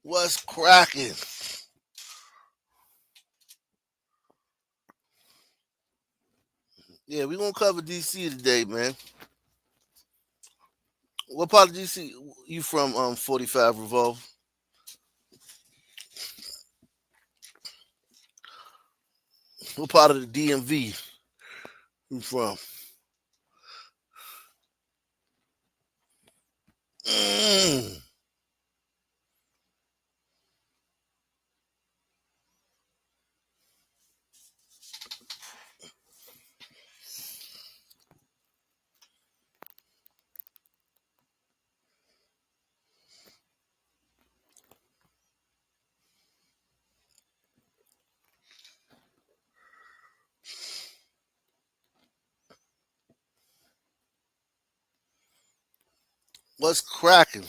What's cracking? Yeah, we're gonna cover DC today, man. What part of DC you from? 45 Revolve. What part of the DMV you from? Mm. What's cracking?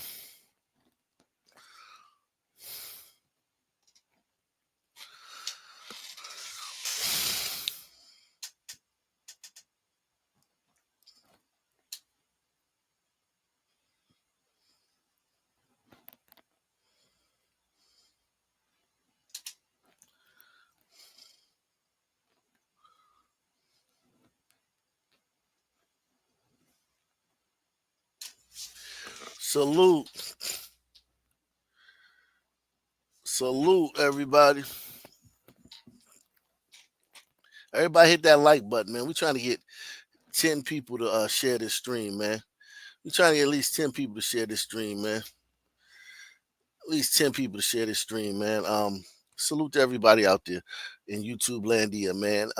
Salute, salute, everybody. Everybody hit that like button, man. We trying to get 10 people to share this stream, man. We trying to get at least 10 people to share this stream, man. At least 10 people to share this stream, man. Salute to everybody out there in YouTube Landia, man.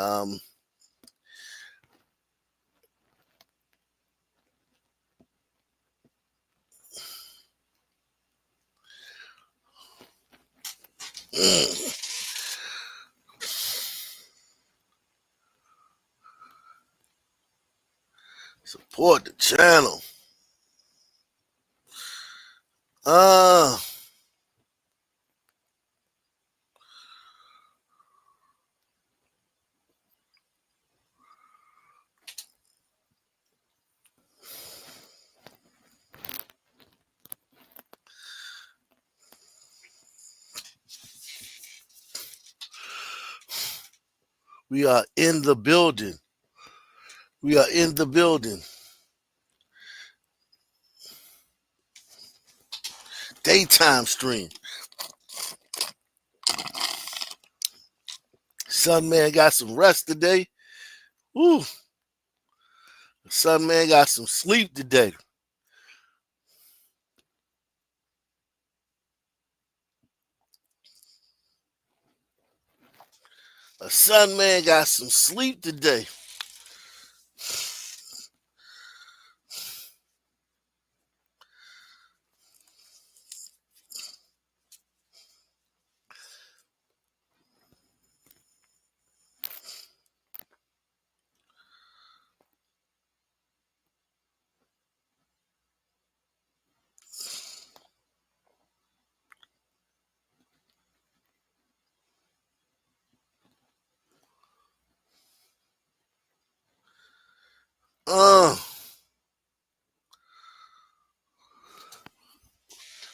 Support the channel. We are in the building. We are in the building. Daytime stream. Sun man got some rest today. Woo. Sun man got some sleep today. A sun man got some sleep today.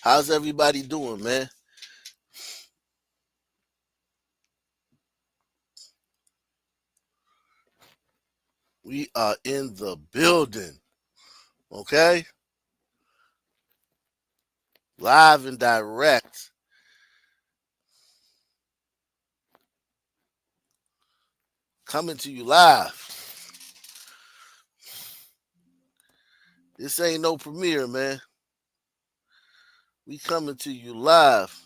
How's everybody doing, man? We are in the building. Okay? Live and direct. Coming to you live. This ain't no premiere, man. We coming to you live.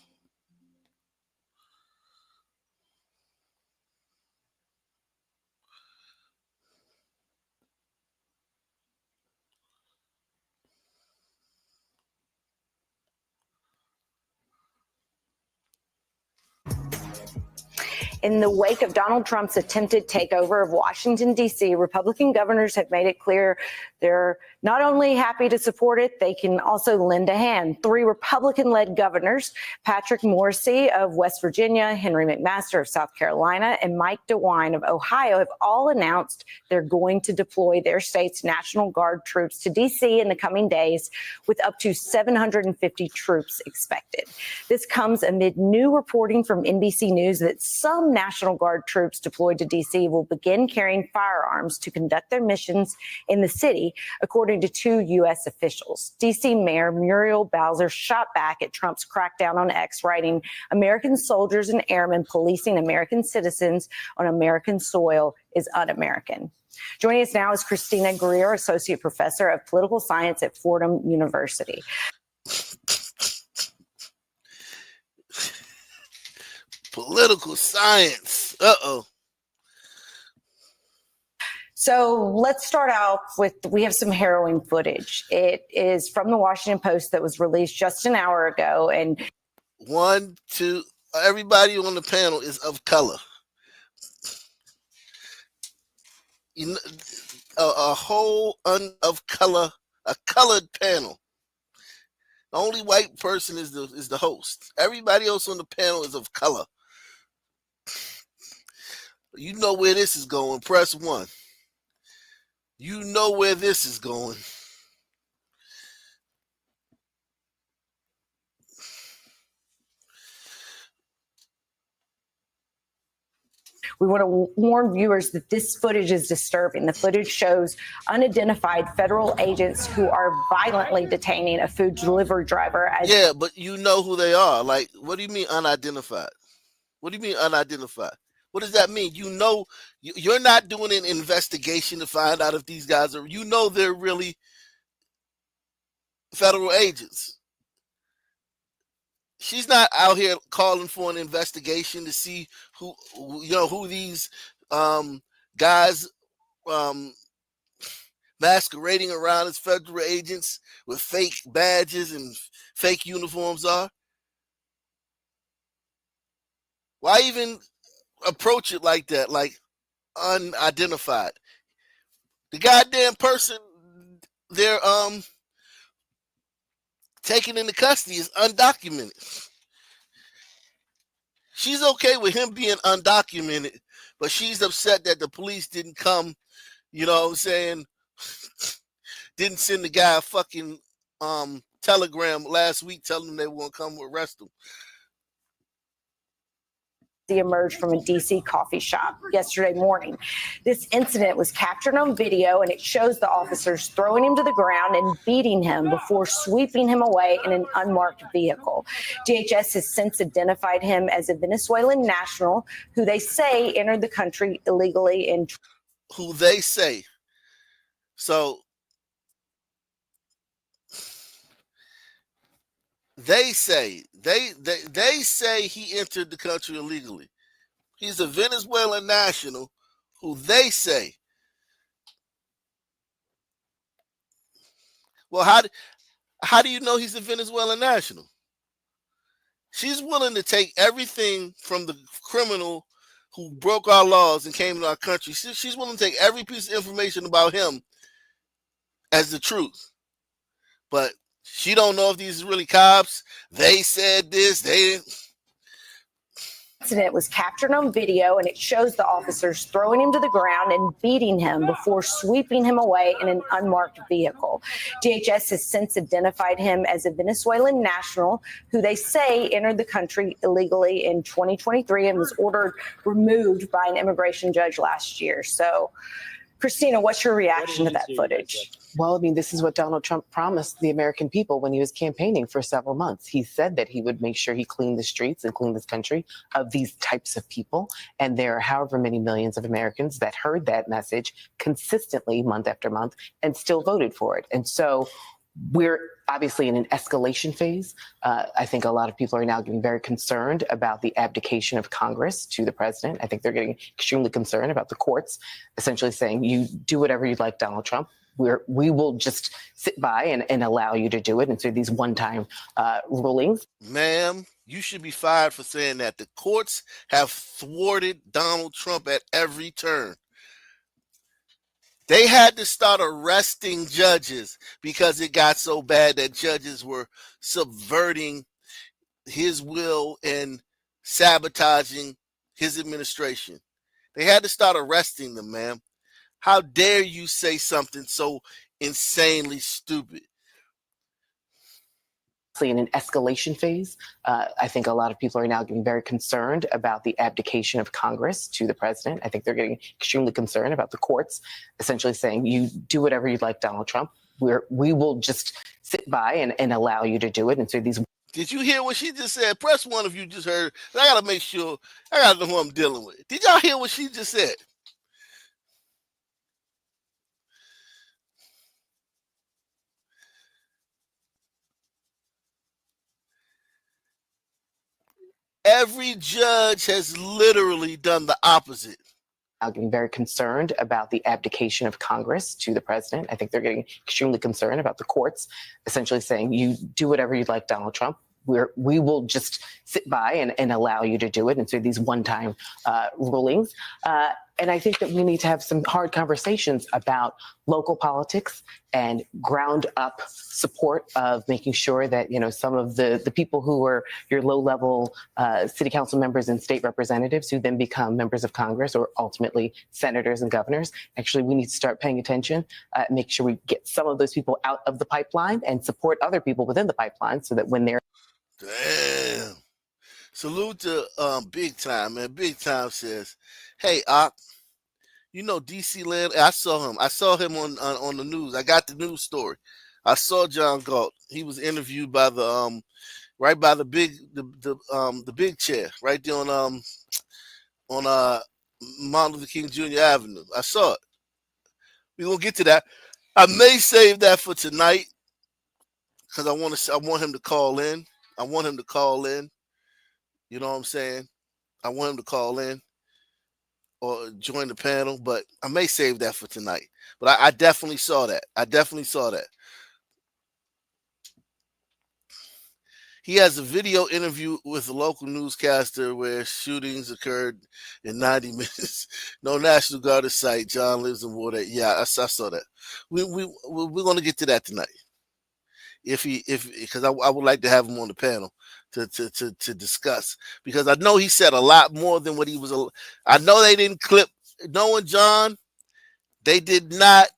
In the wake of Donald Trump's attempted takeover of Washington, D.C., Republican governors have made it clear They're not only happy to support it, they can also lend a hand. 3 Republican-led governors, Patrick Morrisey of West Virginia, Henry McMaster of South Carolina, and Mike DeWine of Ohio have all announced they're going to deploy their state's National Guard troops to D.C. in the coming days, with up to 750 troops expected. This comes amid new reporting from NBC News that some National Guard troops deployed to D.C. will begin carrying firearms to conduct their missions in the city, according to 2 U.S. officials. D.C. Mayor Muriel Bowser shot back at Trump's crackdown on X, writing, "American soldiers and airmen policing American citizens on American soil is un-American." Joining us now is Christina Greer, Associate Professor of Political Science at Fordham University. Political science. Uh-oh. So let's start out with, we have some harrowing footage. It is from the Washington Post that was released just an hour ago. And 1, 2, everybody on the panel is of color. You know, a whole of color, a colored panel. The only white person is the host. Everybody else on the panel is of color. You know where this is going. Press 1. You know where this is going. we want to warn viewers that this footage is disturbing. The footage shows unidentified federal agents who are violently detaining a food delivery driver. Yeah, but you know who they are. Like, what do you mean unidentified? What do you mean unidentified? What does that mean? You know, you're not doing an investigation to find out if these guys are, you know, they're really federal agents. She's not out here calling for an investigation to see who these guys masquerading around as federal agents with fake badges and fake uniforms are. Why even approach it like that, like unidentified? The goddamn person they're taken into custody is undocumented. She's okay with him being undocumented, but she's upset that the police didn't come, you know what I'm saying, didn't send the guy a fucking telegram last week telling him they won't come arrest him. Emerged from a D.C. coffee shop yesterday morning. This incident was captured on video, and it shows the officers throwing him to the ground and beating him before sweeping him away in an unmarked vehicle. DHS has since identified him as a Venezuelan national who they say entered the country illegally in. Who they say. So they say they say he entered the country illegally. He's a Venezuelan national who they say. Well, how do you know he's a Venezuelan national? She's willing to take everything from the criminal who broke our laws and came to our country. She's willing to take every piece of information about him as the truth. But she don't know if these are really cops. They said this. Incident was captured on video, and it shows the officers throwing him to the ground and beating him before sweeping him away in an unmarked vehicle. DHS has since identified him as a Venezuelan national who they say entered the country illegally in 2023 and was ordered removed by an immigration judge last year. So, Christina, what's your reaction to that footage? Well, I mean, this is what Donald Trump promised the American people when he was campaigning for several months. He said that he would make sure he cleaned the streets and cleaned this country of these types of people. And there are however many millions of Americans that heard that message consistently month after month and still voted for it. And so we're obviously in an escalation phase. I think a lot of people are now getting very concerned about the abdication of Congress to the president. I think they're getting extremely concerned about the courts essentially saying, you do whatever you'd like, Donald Trump. We will just sit by and allow you to do it. And so these one-time rulings. Ma'am, you should be fired for saying that. The courts have thwarted Donald Trump at every turn. They had to start arresting judges because it got so bad that judges were subverting his will and sabotaging his administration. They had to start arresting them, man. How dare you say something so insanely stupid? In an escalation phase. I think a lot of people are now getting very concerned about the abdication of Congress to the president. I think they're getting extremely concerned about the courts essentially saying, you do whatever you'd like, Donald Trump. We will just sit by and allow you to do it. And so these. Did you hear what she just said? Press one if you just heard. I got to make sure. I got to know who I'm dealing with. Did y'all hear what she just said? Every judge has literally done the opposite. I'm getting very concerned about the abdication of Congress to the president. I think they're getting extremely concerned about the courts essentially saying, you do whatever you'd like, Donald Trump. We will just sit by and allow you to do it. And so these one-time rulings. And I think that we need to have some hard conversations about local politics and ground up support of making sure that, you know, some of the people who are your low level city council members and state representatives who then become members of Congress or ultimately senators and governors. Actually, we need to start paying attention, make sure we get some of those people out of the pipeline and support other people within the pipeline so that when they're. Damn. Salute to Big Time, man. Big Time says, hey, Ock, you know DC Land? I saw him. I saw him on the news. I got the news story. I saw John Galt. He was interviewed by the right by the big chair right there on Martin Luther King Jr. Avenue. I saw it. We're gonna get to that. I may save that for tonight because I want him to call in. I want him to call in. You know what I'm saying? I want him to call in or join the panel, but I may save that for tonight. But I definitely saw that. He has a video interview with a local newscaster where shootings occurred in 90 minutes. No National Guard in sight. John lives in water. Yeah, I saw that. We're going to get to that tonight. Because I would like to have him on the panel to discuss, because I know he said a lot more than what he was. I know they didn't clip. Knowing John, they did not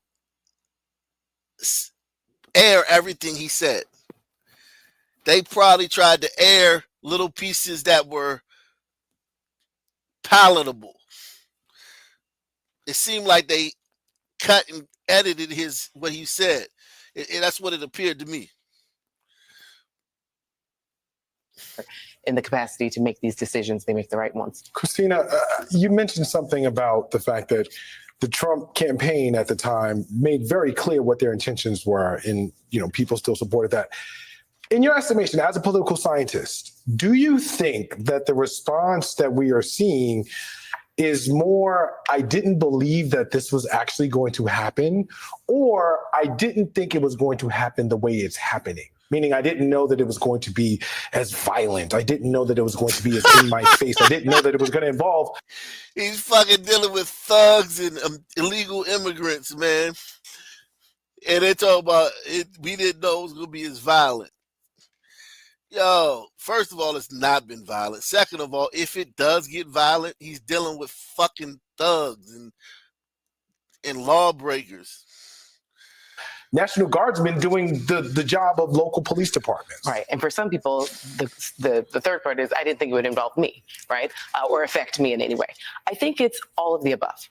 air everything he said. They probably tried to air little pieces that were palatable. It seemed like they cut and edited what he said. That's what it appeared to me. In the capacity to make these decisions, they make the right ones. Christina, you mentioned something about the fact that the Trump campaign at the time made very clear what their intentions were, and people still supported that. In your estimation, as a political scientist, do you think that the response that we are seeing is more, I didn't believe that this was actually going to happen, or I didn't think it was going to happen the way it's happening? Meaning I didn't know that it was going to be as violent. I didn't know that it was going to be as in my face. I didn't know that it was going to involve. He's fucking dealing with thugs and illegal immigrants, man. And they talk about it. We didn't know it was going to be as violent. Yo, first of all, it's not been violent. Second of all, if it does get violent, he's dealing with fucking thugs and lawbreakers. National Guardsmen doing the job of local police departments. Right. And for some people, the third part is, I didn't think it would involve me, right? Or affect me in any way. I think it's all of the above,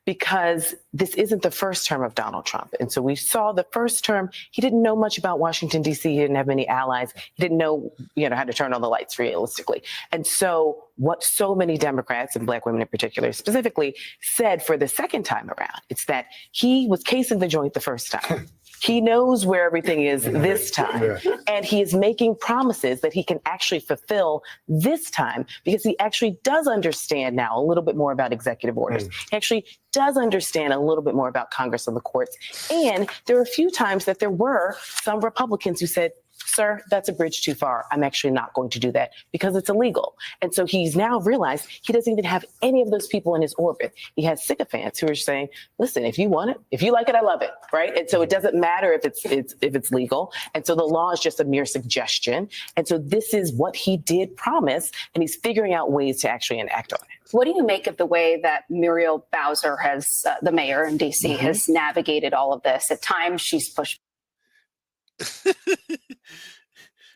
because this isn't the first term of Donald Trump. And so we saw the first term, he didn't know much about Washington, D.C. He didn't have many allies. He didn't know, how to turn on the lights realistically. And so what so many Democrats, and Black women in particular specifically, said for the second time around, it's that he was casing the joint the first time. He knows where everything is this time, and he is making promises that he can actually fulfill this time, because he actually does understand now a little bit more about executive orders. He actually does understand a little bit more about Congress and the courts. And there were a few times that there were some Republicans who said, sir, that's a bridge too far. I'm actually not going to do that because it's illegal. And so he's now realized he doesn't even have any of those people in his orbit. He has sycophants who are saying, listen, if you want it, if you like it, I love it, right? And so it doesn't matter if it's legal. And so the law is just a mere suggestion. And so this is what he did promise, and he's figuring out ways to actually enact on it. What do you make of the way that Muriel Bowser has, the mayor in D.C., has navigated all of this? At times, she's pushed.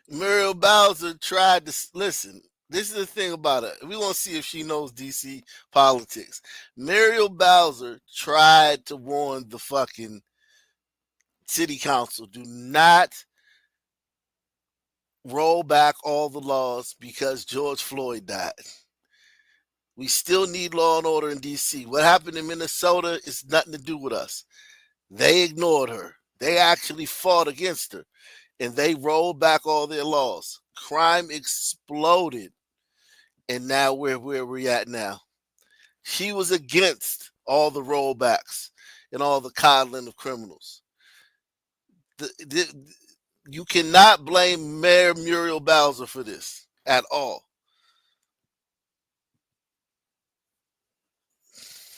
Muriel Bowser tried to listen. This is the thing about it. We want to see if she knows DC politics. Muriel Bowser tried to warn the fucking city council, do not roll back all the laws because George Floyd died. We still need law and order in DC. What happened in Minnesota is nothing to do with us. They ignored her. They actually fought against her, and they rolled back all their laws. Crime exploded, and now where we're at now. She was against all the rollbacks and all the coddling of criminals. You cannot blame Mayor Muriel Bowser for this at all.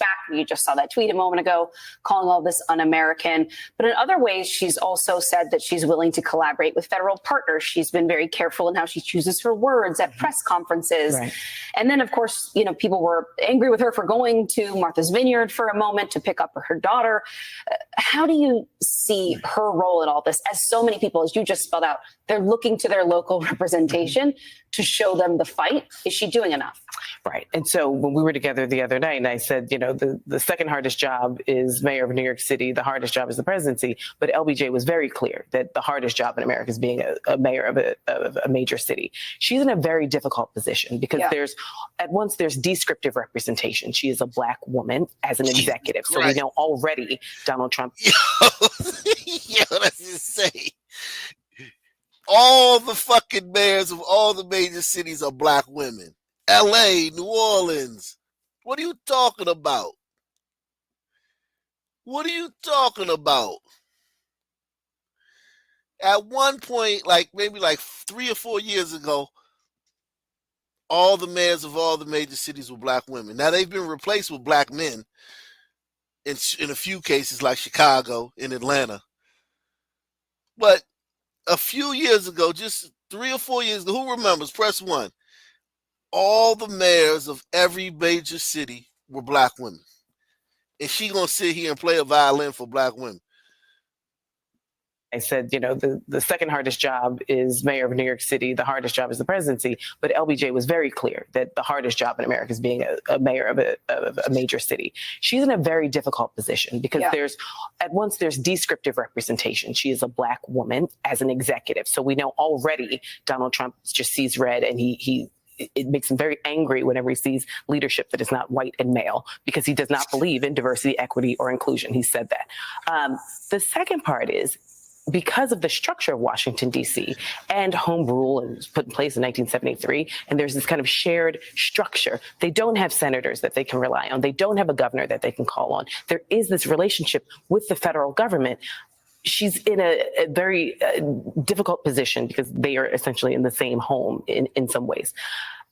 Back, you just saw that tweet a moment ago calling all this un-American. But in other ways, she's also said that she's willing to collaborate with federal partners. She's been very careful in how she chooses her words at press conferences. Right. And then, of course, people were angry with her for going to Martha's Vineyard for a moment to pick up her daughter. How do you see her role in all this? As so many people, as you just spelled out, they're looking to their local representation to show them the fight. Is she doing enough? Right. And so when we were together the other night, and I said, the second hardest job is mayor of New York City. The hardest job is the presidency. But LBJ was very clear that the hardest job in America is being a mayor of a major city. She's in a very difficult position because there's descriptive representation. She is a Black woman as an executive. So we know already Donald Trump. That's insane. All the fucking mayors of all the major cities are Black women. LA, New Orleans. What are you talking about? What are you talking about? At one point, maybe 3 or 4 years ago, all the mayors of all the major cities were Black women. Now they've been replaced with Black men in a few cases like Chicago and Atlanta. But a few years ago, just 3 or 4 years ago, who remembers? Press 1. All the mayors of every major city were Black women. And she gonna sit here and play a violin for Black women. I said, the second hardest job is mayor of New York City. The hardest job is the presidency. But LBJ was very clear that the hardest job in America is being a mayor of a major city. She's in a very difficult position because there's descriptive representation. She is a Black woman as an executive. So we know already Donald Trump just sees red, and it makes him very angry whenever he sees leadership that is not white and male, because he does not believe in diversity, equity, or inclusion. He said that. The second part is, because of the structure of Washington, D.C., and home rule was put in place in 1973, and there's this kind of shared structure, they don't have senators that they can rely on. They don't have a governor that they can call on. There is this relationship with the federal government. She's in a very difficult position because they are essentially in the same home in some ways.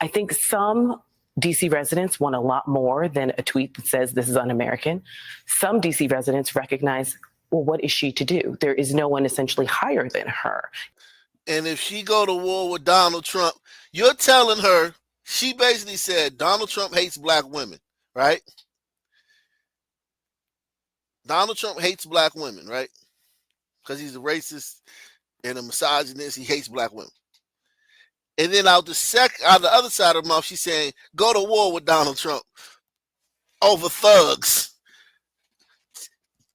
I think some DC residents want a lot more than a tweet that says this is un-American. Some DC residents recognize, well, what is she to do? There is no one essentially higher than her. And if she go to war with Donald Trump, you're telling her, she basically said Donald Trump hates Black women, right? Donald Trump hates Black women, right? Because he's a racist and a misogynist. He hates Black women. And then out the other side of her mouth, she's saying, go to war with Donald Trump over thugs.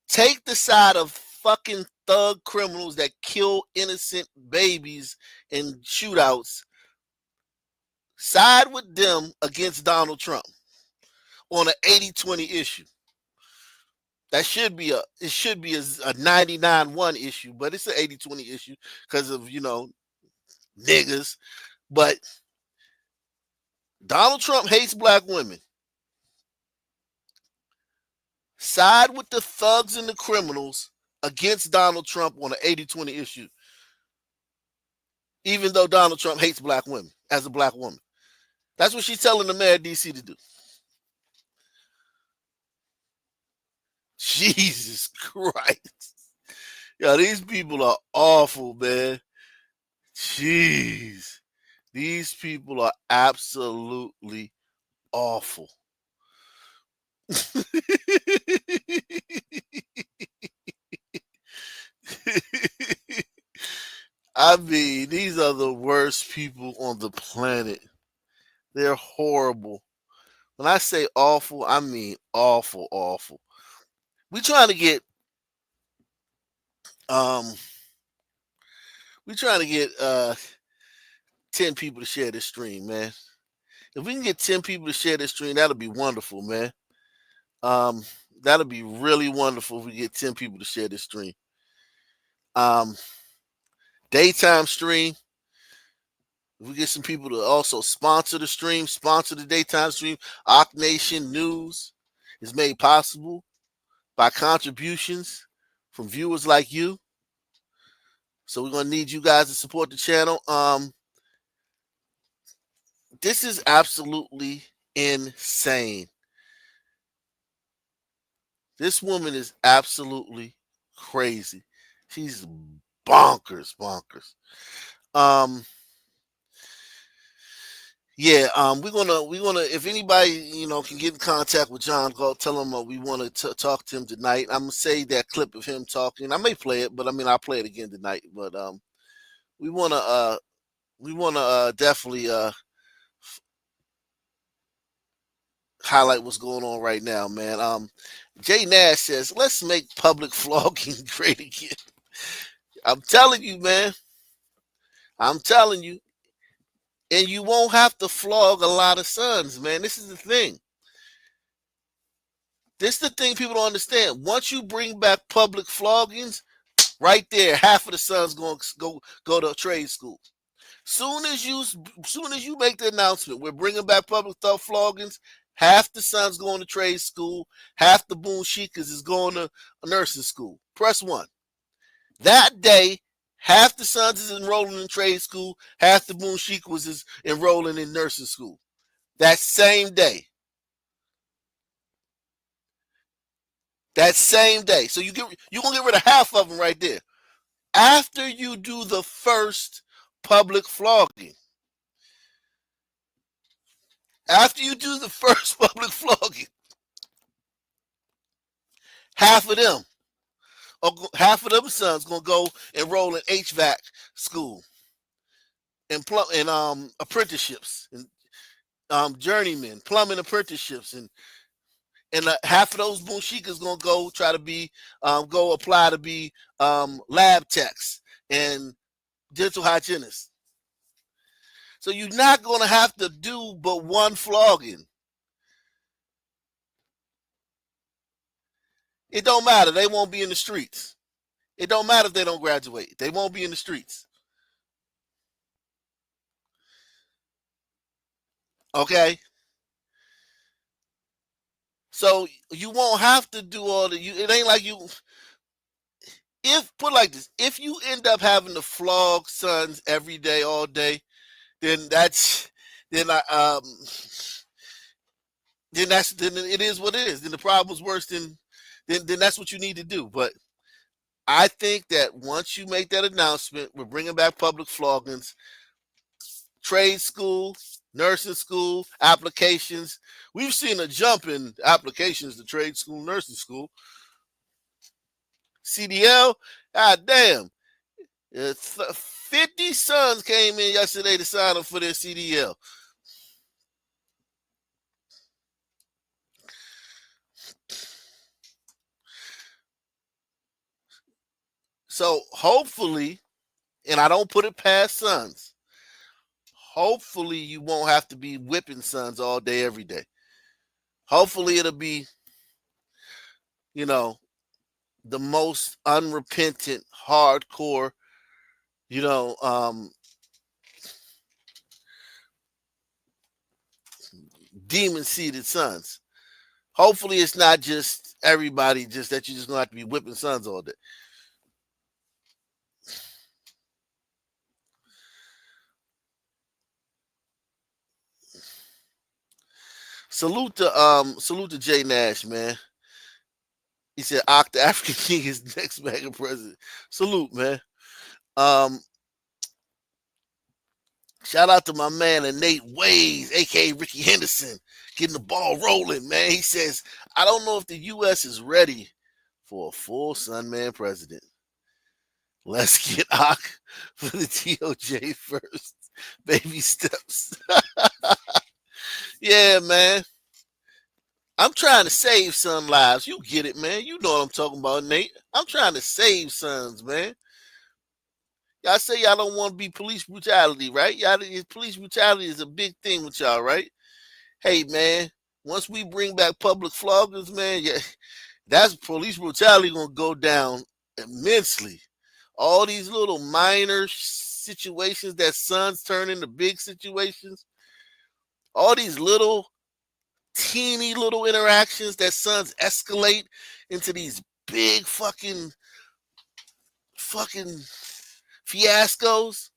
Take the side of fucking thug criminals that kill innocent babies in shootouts. Side with them against Donald Trump on an 80-20 issue. It should be a 99-1 issue, but it's an 80-20 issue because of, niggas. But Donald Trump hates Black women. Side with the thugs and the criminals against Donald Trump on an 80-20 issue. even though Donald Trump hates black women as a black woman. That's what she's telling the mayor of DC to do. Jesus Christ. Yo, these people are awful, man. Jeez. These people are absolutely awful. I mean, these are the worst people on the planet. They're horrible. When I say awful, I mean awful, awful. We trying to get 10 people to share this stream, man. If we can get 10 people to share this stream, that'll be wonderful, man. That'll be really wonderful if we get 10 people to share this stream. Daytime stream. If we get some people to also sponsor the stream, sponsor the daytime stream, Ock Nation News is made possible by contributions from viewers like you. So we're gonna need you guys to support the channel. This is absolutely insane. This woman is absolutely crazy. She's bonkers. We're gonna if anybody can get in contact with John, go tell him we want to talk to him tonight. I'm gonna say that clip of him talking. I may play it, but I mean I'll play it again tonight. But we wanna definitely highlight what's going on right now, man. Jay Nash says, let's make public flogging great again. I'm telling you, man. I'm telling you. And you won't have to flog a lot of sons, man. This is the thing. This is the thing people don't understand. Once you bring back public floggings, right there, half of the sons going to go to trade school. Soon as you make the announcement, we're bringing back public floggings, half the sons going to trade school, half the Boone Shikas is going to a nursing school. Press 1. That day, half the sons is enrolling in trade school, half the Boone Shikas is enrolling in nursing school. That same day. That same day. So you're going to get rid of half of them right there. After you do the first public flogging. After you do the first public flogging, half of them sons gonna go enroll in HVAC school and apprenticeships and journeymen, plumbing apprenticeships, and half of those Boone Shikas gonna go try to be go apply to be lab techs and dental hygienists. So you're not going to have to do but one flogging. It don't matter. They won't be in the streets. It don't matter if they don't graduate. They won't be in the streets. Okay? So you won't have to do all the... It ain't like you... Put it like this. If you end up having to flog sons every day, all day, then it is what it is. Then the problem's worse then that's what you need to do. But I think that once you make that announcement, we're bringing back public floggings, trade school, nursing school, applications. We've seen a jump in applications to trade school, nursing school. CDL, god damn. 50 sons came in yesterday to sign up for their CDL. So hopefully, and I don't put it past sons, hopefully you won't have to be whipping sons all day, every day. Hopefully it'll be, the most unrepentant, hardcore, demon-seated sons. Hopefully it's not just everybody, just that you're just gonna have to be whipping sons all day. Salute to Jay Nash, man. He said, "Ock, the African King is next MAGA president." Salute, man. Shout out to my man Nate Ways, aka Ricky Henderson, getting the ball rolling, man. He says, "I don't know if the U.S. is ready for a full Sunman president. Let's get Ock for the DOJ first. Baby steps." Yeah, man. I'm trying to save son lives. You get it, man. You know what I'm talking about, Nate. I'm trying to save sons, man. Y'all say y'all don't want to be police brutality, right? Police brutality is a big thing with y'all, right? Hey, man, once we bring back public floggers, man, yeah, that's police brutality gonna go down immensely. All these little minor situations that sons turn into big situations, all these little teeny little interactions that sons escalate into these big fucking fiascos,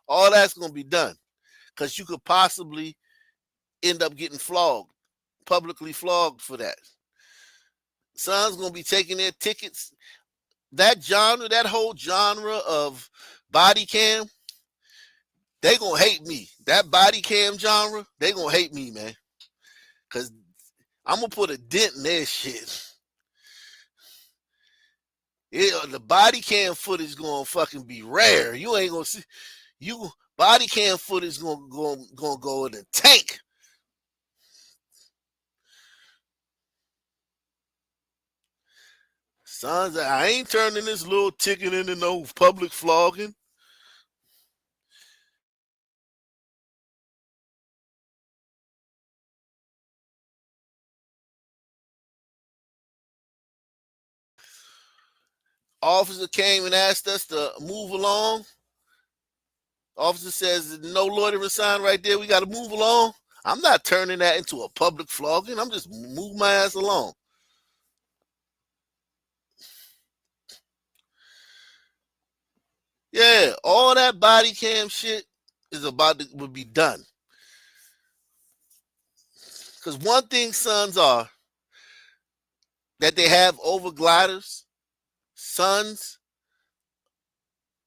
all that's going to be done because you could possibly end up getting publicly flogged for that. Sons going to be taking their tickets. That whole genre of body cam, they going to hate me. That body cam genre, they going to hate me, man. Because I'm going to put a dent in their shit. The body cam footage going to fucking be rare. You ain't going to see. Body cam footage going to go in the tank. Sons, I ain't turning this little ticket into no public flogging. Officer came and asked us to move along. Officer says, "No loitering sign right there. We got to move along." I'm not turning that into a public flogging. I'm just moving my ass along. Yeah, all that body cam shit would be done. Because one thing sons are that they have over gliders. Sons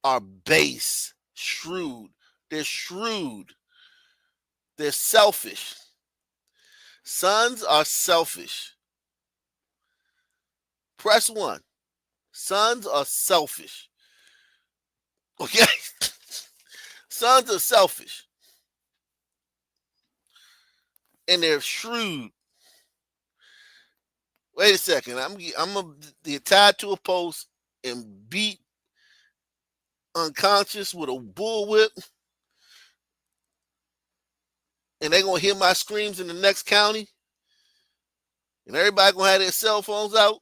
are base, shrewd. They're shrewd. They're selfish. Sons are selfish. Press 1. Sons are selfish. Okay? Sons are selfish. And they're shrewd. Wait a second. I'm gonna get tied to a post and beat unconscious with a bullwhip. And they're gonna hear my screams in the next county. And everybody gonna have their cell phones out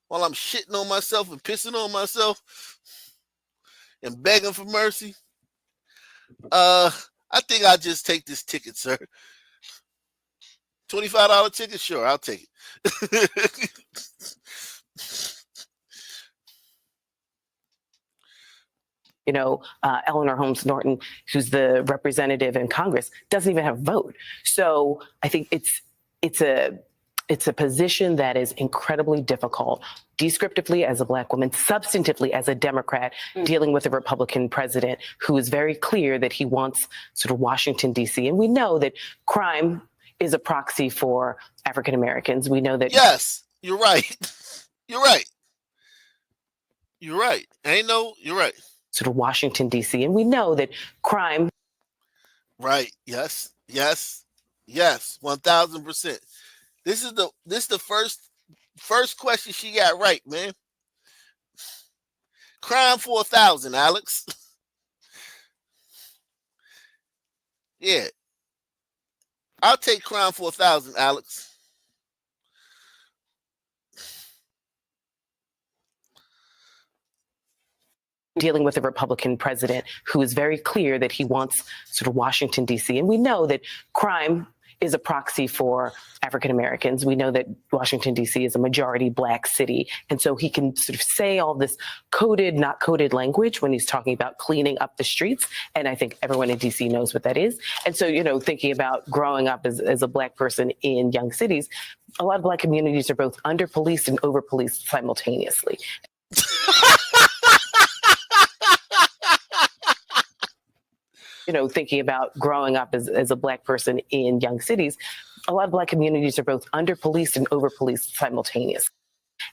while I'm shitting on myself and pissing on myself and begging for mercy. I think I'll just take this ticket, sir. $25 ticket? Sure, I'll take it. Eleanor Holmes Norton, who's the representative in Congress, doesn't even have a vote. So I think it's a position that is incredibly difficult, descriptively as a Black woman, substantively as a Democrat, dealing with a Republican president who is very clear that he wants sort of Washington, D.C. And we know that crime is a proxy for African Americans. We know that. Yes, you're right. You're right. You're right. You're right. Sort of Washington, D.C. And we know that crime. Right. Yes. 1000%. This is the first question she got right, man. Crime for 1,000, Alex. Yeah. I'll take crime for 1,000, Alex. Dealing with a Republican president who is very clear that he wants sort of Washington, D.C. And we know that crime is a proxy for African Americans. We know that Washington, D.C. is a majority Black city. And so he can sort of say all this coded, not coded language when he's talking about cleaning up the streets. And I think everyone in D.C. knows what that is. And so, thinking about growing up as a Black person in young cities, a lot of Black communities are both under-policed and over-policed simultaneously. Thinking about growing up as a Black person in young cities, a lot of Black communities are both under-policed and over-policed simultaneously.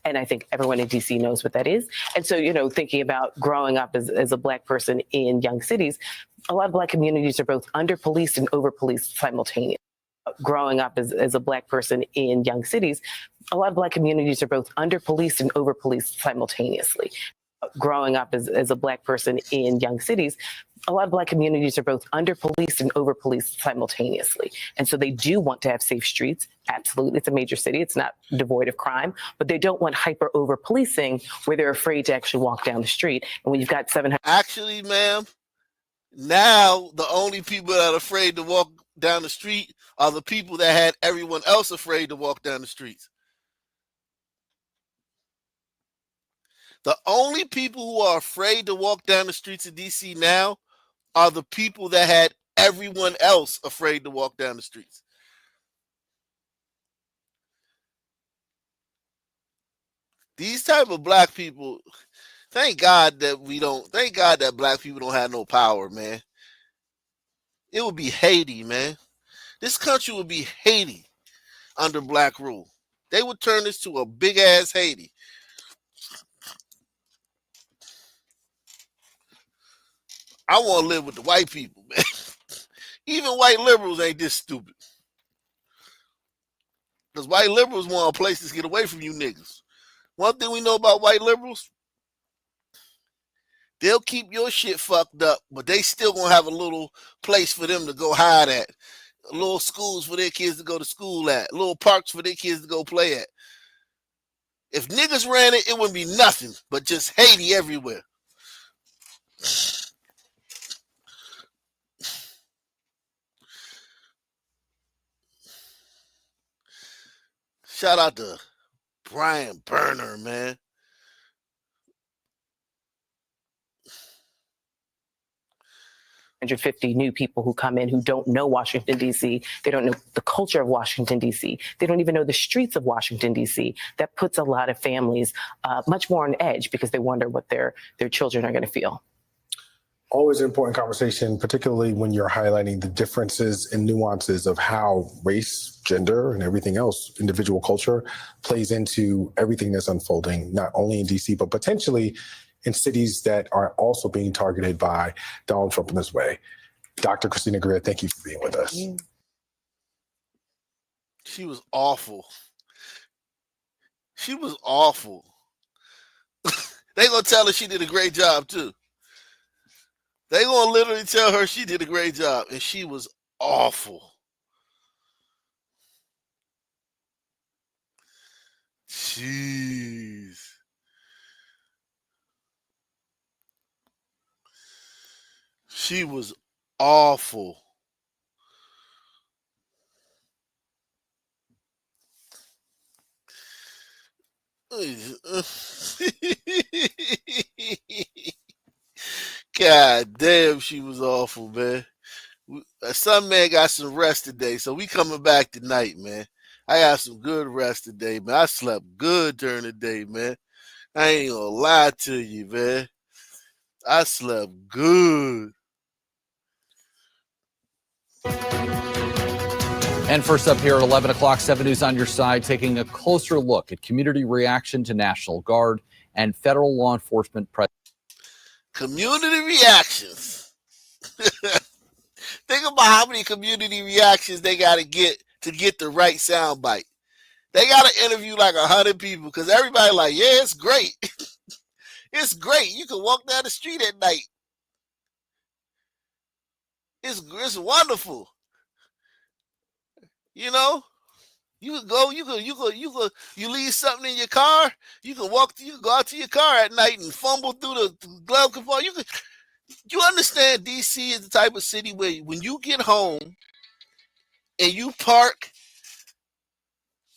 And I think everyone in D.C. knows what that is. And so, thinking about growing up as a Black person in young cities, a lot of Black communities are both under-policed and over-policed simultaneously. Growing up as a Black person in young cities, a lot of Black communities are both under-policed and over-policed simultaneously. Growing up as a Black person in young cities, a lot of Black communities are both under-policed and over-policed simultaneously. And so they do want to have safe streets. Absolutely. It's a major city. It's not devoid of crime, but they don't want hyper over-policing where they're afraid to actually walk down the street. And when you've got 700. Actually, ma'am, now the only people that are afraid to walk down the street are the people that had everyone else afraid to walk down the streets. The only people who are afraid to walk down the streets of D.C. now are the people that had everyone else afraid to walk down the streets. These type of Black people, thank God that Black people don't have no power, man. It would be Haiti, man. This country would be Haiti under Black rule. They would turn this to a big ass Haiti. I want to live with the white people, man. Even white liberals ain't this stupid. Because white liberals want a place to get away from you niggas. One thing we know about white liberals, they'll keep your shit fucked up, but they still gonna have a little place for them to go hide at. Little schools for their kids to go to school at. Little parks for their kids to go play at. If niggas ran it, it wouldn't be nothing but just Haiti everywhere. Shout out to Brian Burner, man. New people who come in who don't know Washington, D.C. They don't know the culture of Washington, D.C. They don't even know the streets of Washington, D.C. That puts a lot of families much more on edge because they wonder what their children are going to feel. Always an important conversation, particularly when you're highlighting the differences and nuances of how race, gender, and everything else, individual culture, plays into everything that's unfolding, not only in D.C., but potentially in cities that are also being targeted by Donald Trump in this way. Dr. Christina Greer, thank you for being with us. She was awful. She was awful. They gonna tell her she did a great job too. They gonna literally tell her she did a great job, and she was awful. Jeez. She was awful. God damn, she was awful, man. Some man got some rest today, so we coming back tonight, man. I got some good rest today, man. I slept good during the day, man. I ain't gonna lie to you, man. I slept good. And first up here at 11 o'clock, 7 News on your side, taking a closer look at community reaction to National Guard and federal law enforcement presence. Community reactions. Think about how many community reactions they got to get the right soundbite. They got to interview like 100 people because everybody like, yeah, it's great. It's great. You can walk down the street at night. It's wonderful. You know, you could go, you leave something in your car. You can go out to your car at night and fumble through the glove compartment. You understand DC is the type of city where when you get home, and you park,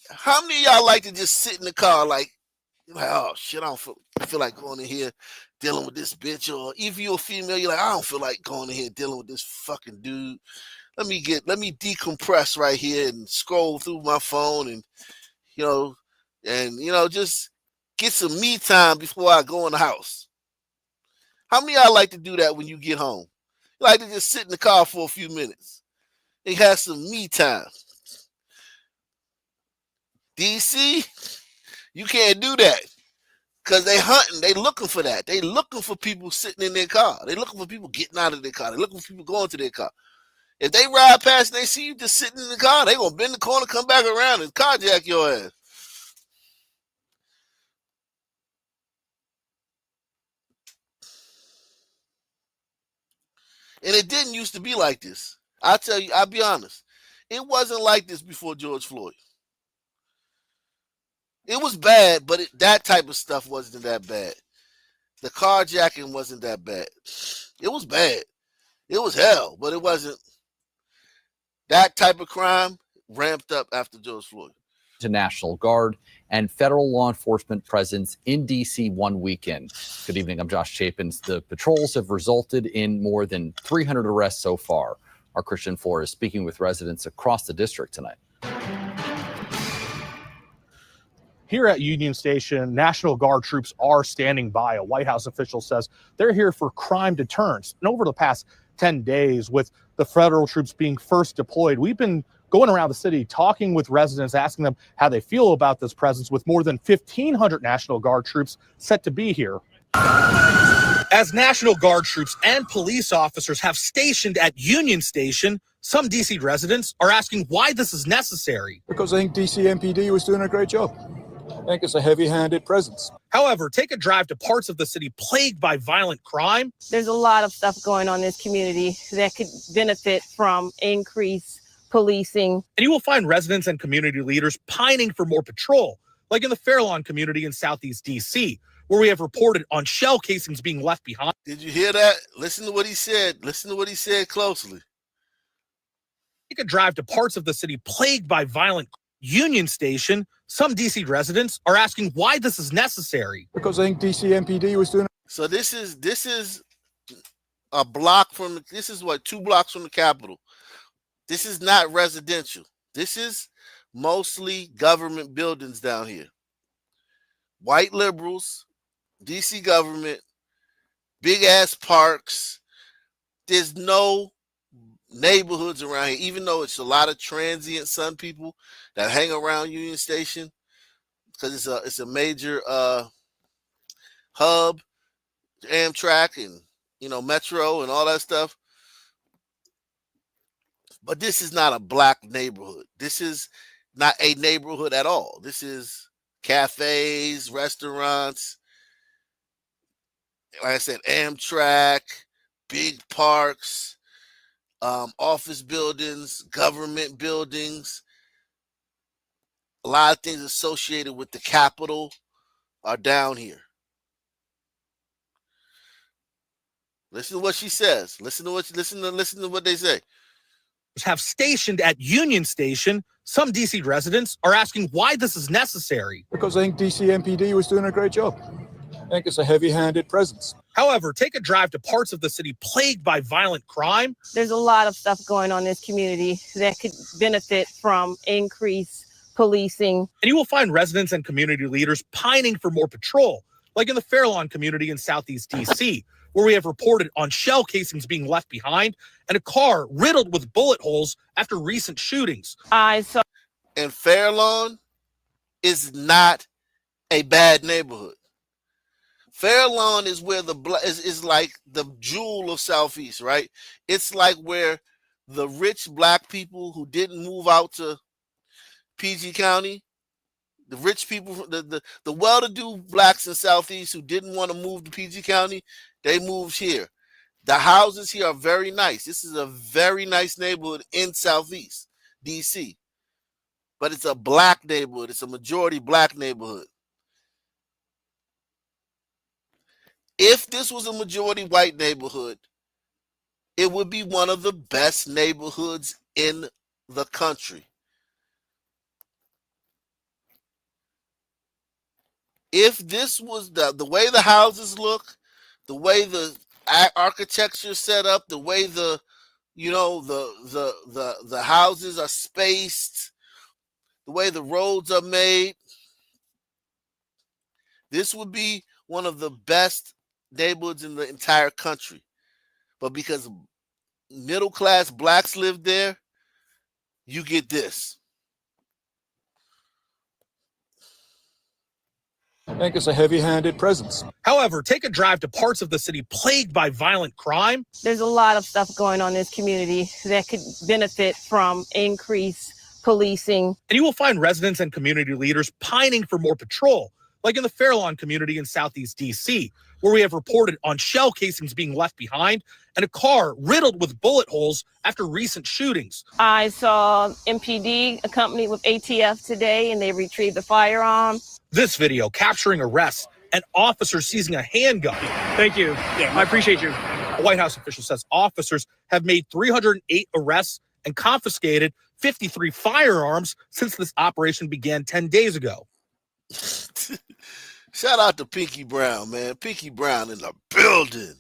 how many of y'all like to just sit in the car like oh shit, I don't feel like going in here dealing with this bitch? Or if you're a female, you're like, I don't feel like going in here dealing with this fucking dude. Let me decompress right here and scroll through my phone and just get some me time before I go in the house. How many of y'all like to do that when you get home? You like to just sit in the car for a few minutes and have some me time. DC, you can't do that because they hunting. They looking for that. They looking for people sitting in their car. They looking for people getting out of their car. They looking for people going to their car. If they ride past and they see you just sitting in the car, they gonna bend the corner, come back around, and carjack your ass. And it didn't used to be like this. I'll tell you, I'll be honest. It wasn't like this before George Floyd. It was bad, but that type of stuff wasn't that bad. The carjacking wasn't that bad. It was bad. It was hell, but it wasn't. That type of crime ramped up after George Floyd. To National Guard and federal law enforcement presence in D.C. one weekend. Good evening. I'm Josh Chapins. The patrols have resulted in more than 300 arrests so far. Our Christian Flores is speaking with residents across the district tonight. Here at Union Station, National Guard troops are standing by. A White House official says they're here for crime deterrence. And over the past 10 days, with the federal troops being first deployed, we've been going around the city talking with residents, asking them how they feel about this presence, with more than 1,500 National Guard troops set to be here. As National Guard troops and police officers have stationed at Union Station, some D.C. residents are asking why this is necessary. Because I think D.C. MPD was doing a great job. I think it's a heavy-handed presence. However, take a drive to parts of the city plagued by violent crime. There's a lot of stuff going on in this community that could benefit from increased policing. And you will find residents and community leaders pining for more patrol, like in the Fairlawn community in Southeast D.C., where we have reported on shell casings being left behind. Did you hear that? Listen to what he said. Listen to what he said closely. Take a drive to parts of the city plagued by violent Union Station. Some D.C. residents are asking why this is necessary. Because I think D.C. MPD was doing. So this is a block from. This is what 2 blocks from the Capitol. This is not residential. This is mostly government buildings down here. White liberals, D.C. government, big ass parks. There's no neighborhoods around here, even though it's a lot of transient Sun people that hang around Union Station because it's a major hub, Amtrak and Metro and all that stuff. But this is not a black neighborhood. This is not a neighborhood at all. This is cafes, restaurants, like I said, Amtrak, big parks, office buildings, government buildings. A lot of things associated with the Capitol are down here. Listen to what she says. Listen to what they say. Have stationed at Union Station. Some D.C. residents are asking why this is necessary. Because I think D.C. MPD was doing a great job. I think it's a heavy-handed presence. However, take a drive to parts of the city plagued by violent crime. There's a lot of stuff going on in this community that could benefit from increased policing. And you will find residents and community leaders pining for more patrol, like in the Fairlawn community in Southeast D.C., where we have reported on shell casings being left behind and a car riddled with bullet holes after recent shootings. I saw. And Fairlawn is not a bad neighborhood. Fairlawn is where is like the jewel of Southeast, right? It's like where the rich black people who didn't move out to PG County, the rich people, the well-to-do blacks in Southeast who didn't want to move to PG County, they moved here. The houses here are very nice. This is a very nice neighborhood in Southeast DC. But it's a black neighborhood. It's a majority black neighborhood. If this was a majority white neighborhood, it would be one of the best neighborhoods in the country. If this was the way the houses look, the way the architecture set up, the way the houses are spaced, the way the roads are made, this would be one of the best neighborhoods in the entire country. But because middle-class blacks live there, you get this. I think it's a heavy-handed presence. However, take a drive to parts of the city plagued by violent crime. There's a lot of stuff going on in this community that could benefit from increased policing. And you will find residents and community leaders pining for more patrol, like in the Fairlawn community in Southeast DC, where we have reported on shell casings being left behind and a car riddled with bullet holes after recent shootings. I saw MPD accompanied with ATF today, and they retrieved the firearm. This video capturing arrests and officers seizing a handgun. Thank you. Yeah, I appreciate you. A White House official says officers have made 308 arrests and confiscated 53 firearms since this operation began 10 days ago. Shout out to Pinky Brown, man. Pinky Brown in the building.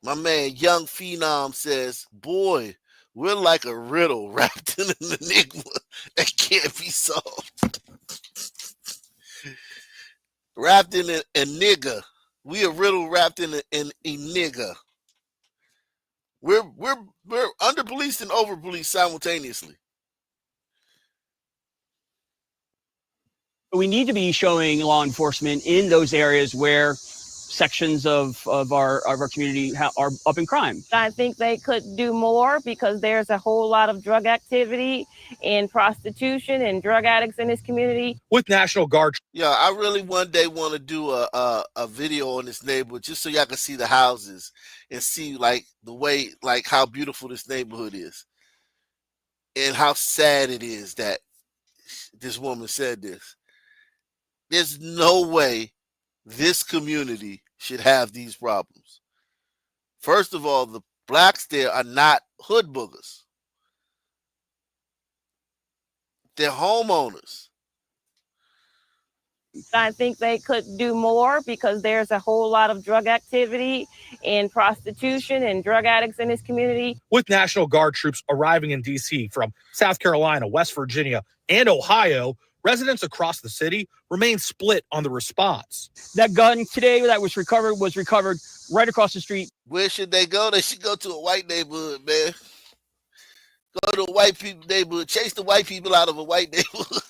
My man, Young Phenom says, boy, we're like a riddle wrapped in an enigma that can't be solved. Wrapped in a nigga. We a riddle wrapped in a nigga. We're under policed and over policed simultaneously. We need to be showing law enforcement in those areas where sections of our community are up in crime. I think they could do more because there's a whole lot of drug activity and prostitution and drug addicts in this community. With National Guard. Yeah, I really one day want to do a video on this neighborhood just so y'all can see the houses and see like the way, like how beautiful this neighborhood is and how sad it is that this woman said this. There's no way this community should have these problems. First of all, the blacks there are not hood boogers. They're homeowners. I think they could do more because there's a whole lot of drug activity and prostitution and drug addicts in this community. With National Guard troops arriving in D.C. from South Carolina, West Virginia, and Ohio, residents across the city remain split on the response. That gun today that was recovered right across the street. Where should they go? They should go to a white neighborhood, man. Go to a white people neighborhood. Chase the white people out of a white neighborhood.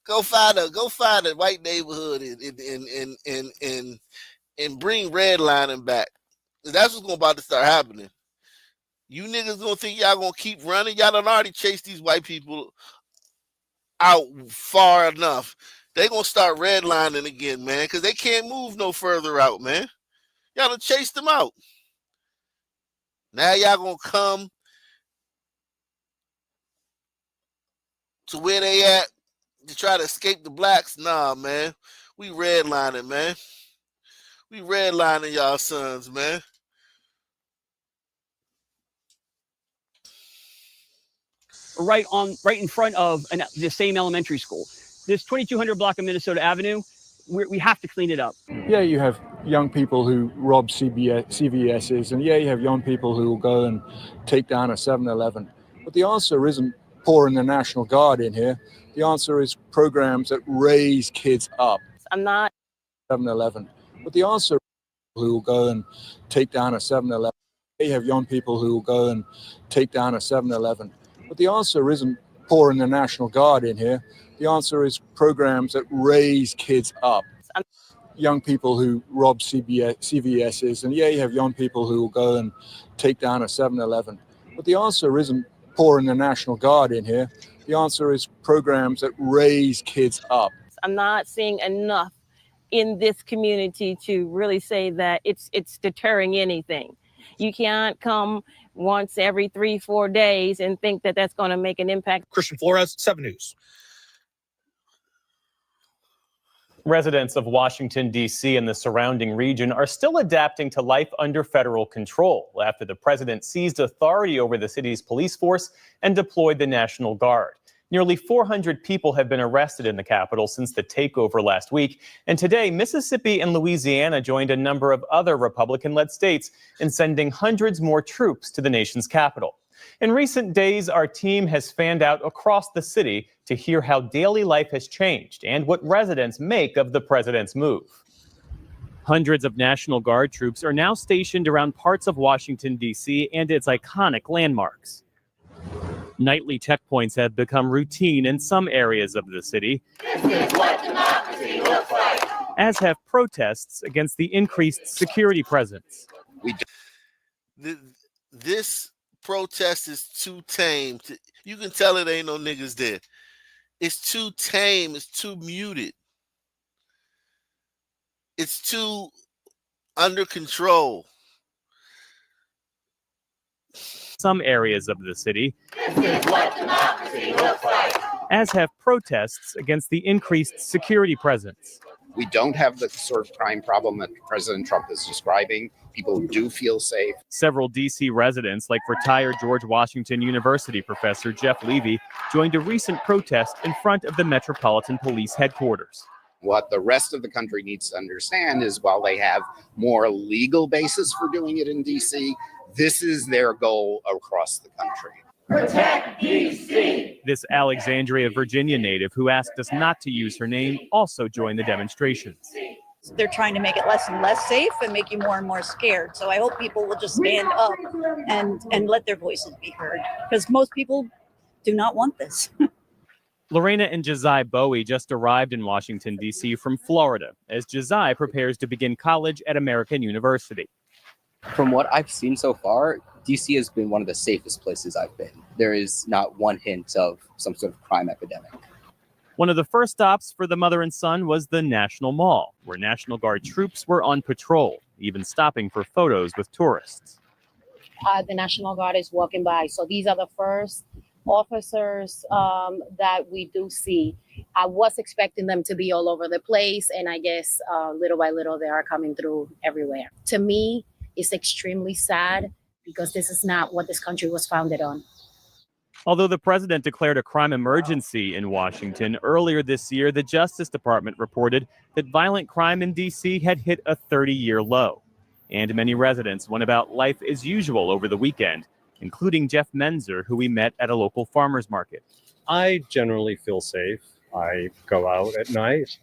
Go find a white neighborhood and bring redlining back. That's what's about to start happening. You niggas gonna think y'all gonna keep running? Y'all done already chased these white people out far enough. They gonna start redlining again, man, because they can't move no further out, man. Y'all done chased them out. Now y'all gonna come to where they at to try to escape the blacks? Nah, man. We redlining, man. We redlining y'all sons, man. Right in front of the same elementary school. This 2200 block of Minnesota Avenue, we have to clean it up. Yeah, you have young people who rob CVS's, and yeah, you have young people who will go and take down a 7-Eleven. But the answer isn't pouring the National Guard in here. The answer is programs that raise kids up. I'm not 7-Eleven. But the answer is who will go and take down a 7-Eleven. You have young people who will go and take down a 7-Eleven. But the answer isn't pouring the National Guard in here. The answer is programs that raise kids up. Young people who rob CVS's, and yeah, you have young people who will go and take down a 7-Eleven. But the answer isn't pouring the National Guard in here. The answer is programs that raise kids up. I'm not seeing enough in this community to really say that it's deterring anything. You can't come once every 3-4 days and think that that's going to make an impact. Christian Flores, 7 News. Residents of Washington, D.C. and the surrounding region are still adapting to life under federal control after the president seized authority over the city's police force and deployed the National Guard. Nearly 400 people have been arrested in the capital since the takeover last week. And today, Mississippi and Louisiana joined a number of other Republican-led states in sending hundreds more troops to the nation's capital. In recent days, our team has fanned out across the city to hear how daily life has changed and what residents make of the president's move. Hundreds of National Guard troops are now stationed around parts of Washington, D.C. and its iconic landmarks. Nightly checkpoints have become routine in some areas of the city, as have protests against the increased security presence. This protest is too tame. You can tell it ain't no niggas there. It's too tame. It's too muted. It's too under control. Some areas of the city, as have protests against the increased security presence. We don't have the sort of crime problem that President Trump is describing. People do feel safe. Several D.C. residents, like retired George Washington University professor Jeff Levy, joined a recent protest in front of the Metropolitan Police headquarters. What the rest of the country needs to understand is while they have more legal basis for doing it in D.C., this is their goal across the country. Protect D.C. This Alexandria, Virginia native who asked us not to use her name also joined the demonstrations. They're trying to make it less and less safe and make you more and more scared. So I hope people will just stand up and let their voices be heard, because most people do not want this. Lorena and Josiah Bowie just arrived in Washington, D.C. from Florida as Josiah prepares to begin college at American University. From what I've seen so far, DC has been one of the safest places I've been. There is not one hint of some sort of crime epidemic. One of the first stops for the mother and son was the National Mall, where National Guard troops were on patrol, even stopping for photos with tourists. The National Guard is walking by. So these are the first officers that we do see. I was expecting them to be all over the place, and I guess little by little they are coming through everywhere. To me, it's extremely sad because this is not what this country was founded on. Although the president declared a crime emergency in Washington earlier this year, the Justice Department reported that violent crime in D.C. had hit a 30-year low. And many residents went about life as usual over the weekend, including Jeff Menzer, who we met at a local farmer's market. I generally feel safe. I go out at night.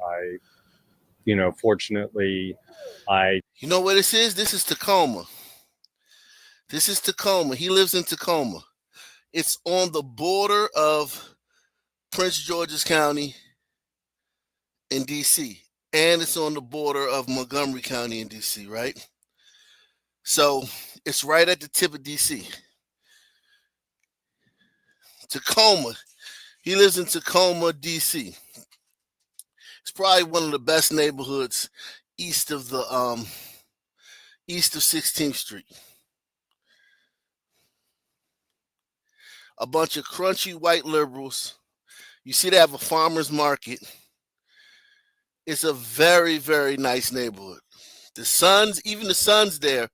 Fortunately, You know what this is? This is Tacoma. This is Tacoma. He lives in Tacoma. It's on the border of Prince George's County in D.C. And it's on the border of Montgomery County in D.C., right? So it's right at the tip of D.C. Tacoma. He lives in Tacoma, D.C. It's probably one of the best neighborhoods east of 16th Street. A bunch of crunchy white liberals. You see they have a farmer's market. It's a very, very nice neighborhood. The Suns, even the Suns there,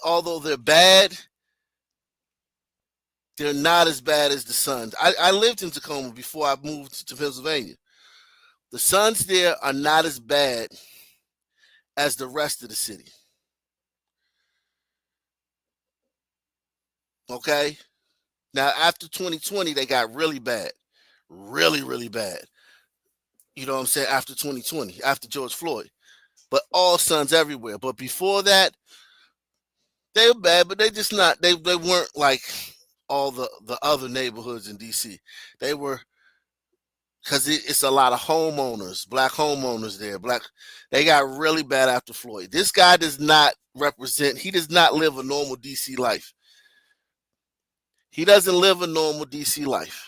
although they're bad, they're not as bad as the Suns. I lived in Tacoma before I moved to Pennsylvania. The Suns there are not as bad as the rest of the city. Okay? Now, after 2020, they got really bad. Really, really bad. You know what I'm saying? After 2020, after George Floyd. But all Suns everywhere. But before that, they were bad, but they just not, they weren't like all the other neighborhoods in D.C. They were, because it's a lot of homeowners, black homeowners there. They got really bad after Floyd. This guy does not represent, he does not live a normal D.C. life. He doesn't live a normal D.C. life.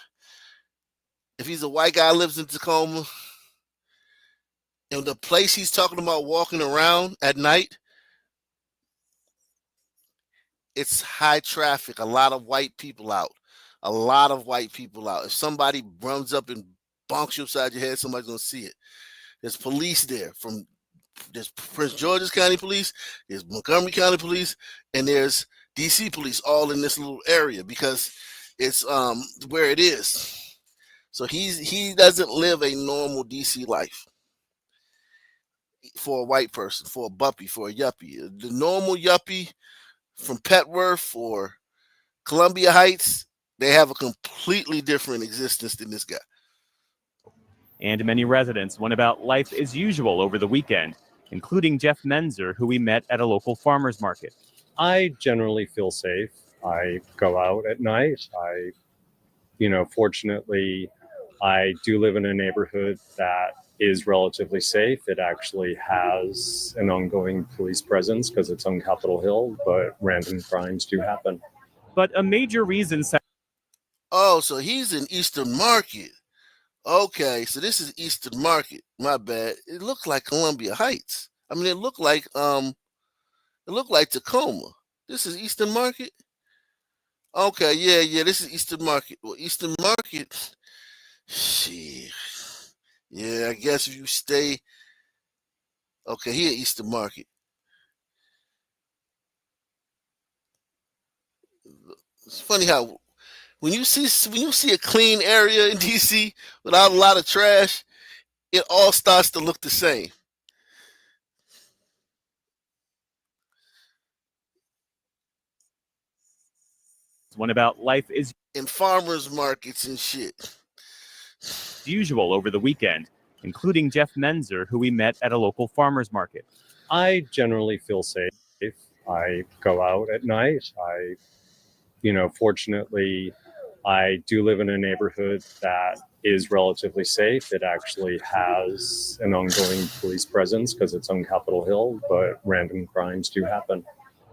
If he's a white guy lives in Tacoma, and the place he's talking about walking around at night, it's high traffic, a lot of white people out. A lot of white people out. If somebody runs up and bonks you upside your head, somebody's going to see it. There's police there there's Prince George's County Police, there's Montgomery County Police, and there's DC Police all in this little area because it's where it is. So he doesn't live a normal DC life for a white person, for a buppy, for a yuppie. The normal yuppie from Petworth or Columbia Heights, they have a completely different existence than this guy. And many residents went about life as usual over the weekend, including Jeff Menzer, who we met at a local farmer's market. I generally feel safe. I go out at night. Fortunately, I do live in a neighborhood that is relatively safe. It actually has an ongoing police presence because it's on Capitol Hill, but random crimes do happen. But a major reason... Oh, so he's in Eastern Market. Okay, so this is Eastern Market. My bad. It looked like Columbia Heights. I mean, it looked like Tacoma. This is Eastern Market. Okay, yeah, this is Eastern Market. Well, Eastern Market, shit. Yeah, I guess if you stay, okay, here Eastern Market. It's funny how when you see a clean area in DC without a lot of trash, it all starts to look the same. One about life is in farmers markets and shit. Usual over the weekend, including Jeff Menzer, who we met at a local farmer's market. I generally feel safe. I go out at night. Fortunately, I do live in a neighborhood that is relatively safe. It actually has an ongoing police presence because it's on Capitol Hill, but random crimes do happen.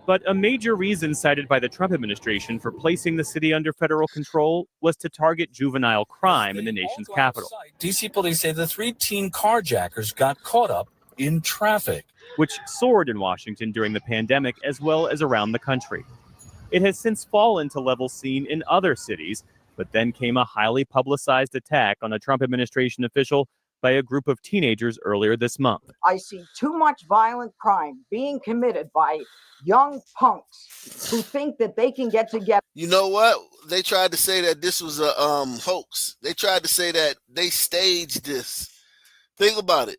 But a major reason cited by the Trump administration for placing the city under federal control was to target juvenile crime in the nation's capital. DC police say the 3 teen carjackers got caught up in traffic, which soared in Washington during the pandemic as well as around the country. It has since fallen to levels seen in other cities, but then came a highly publicized attack on a Trump administration official by a group of teenagers earlier this month. I see too much violent crime being committed by young punks who think that they can get together. You know what? They tried to say that this was a hoax. They tried to say that they staged this. Think about it.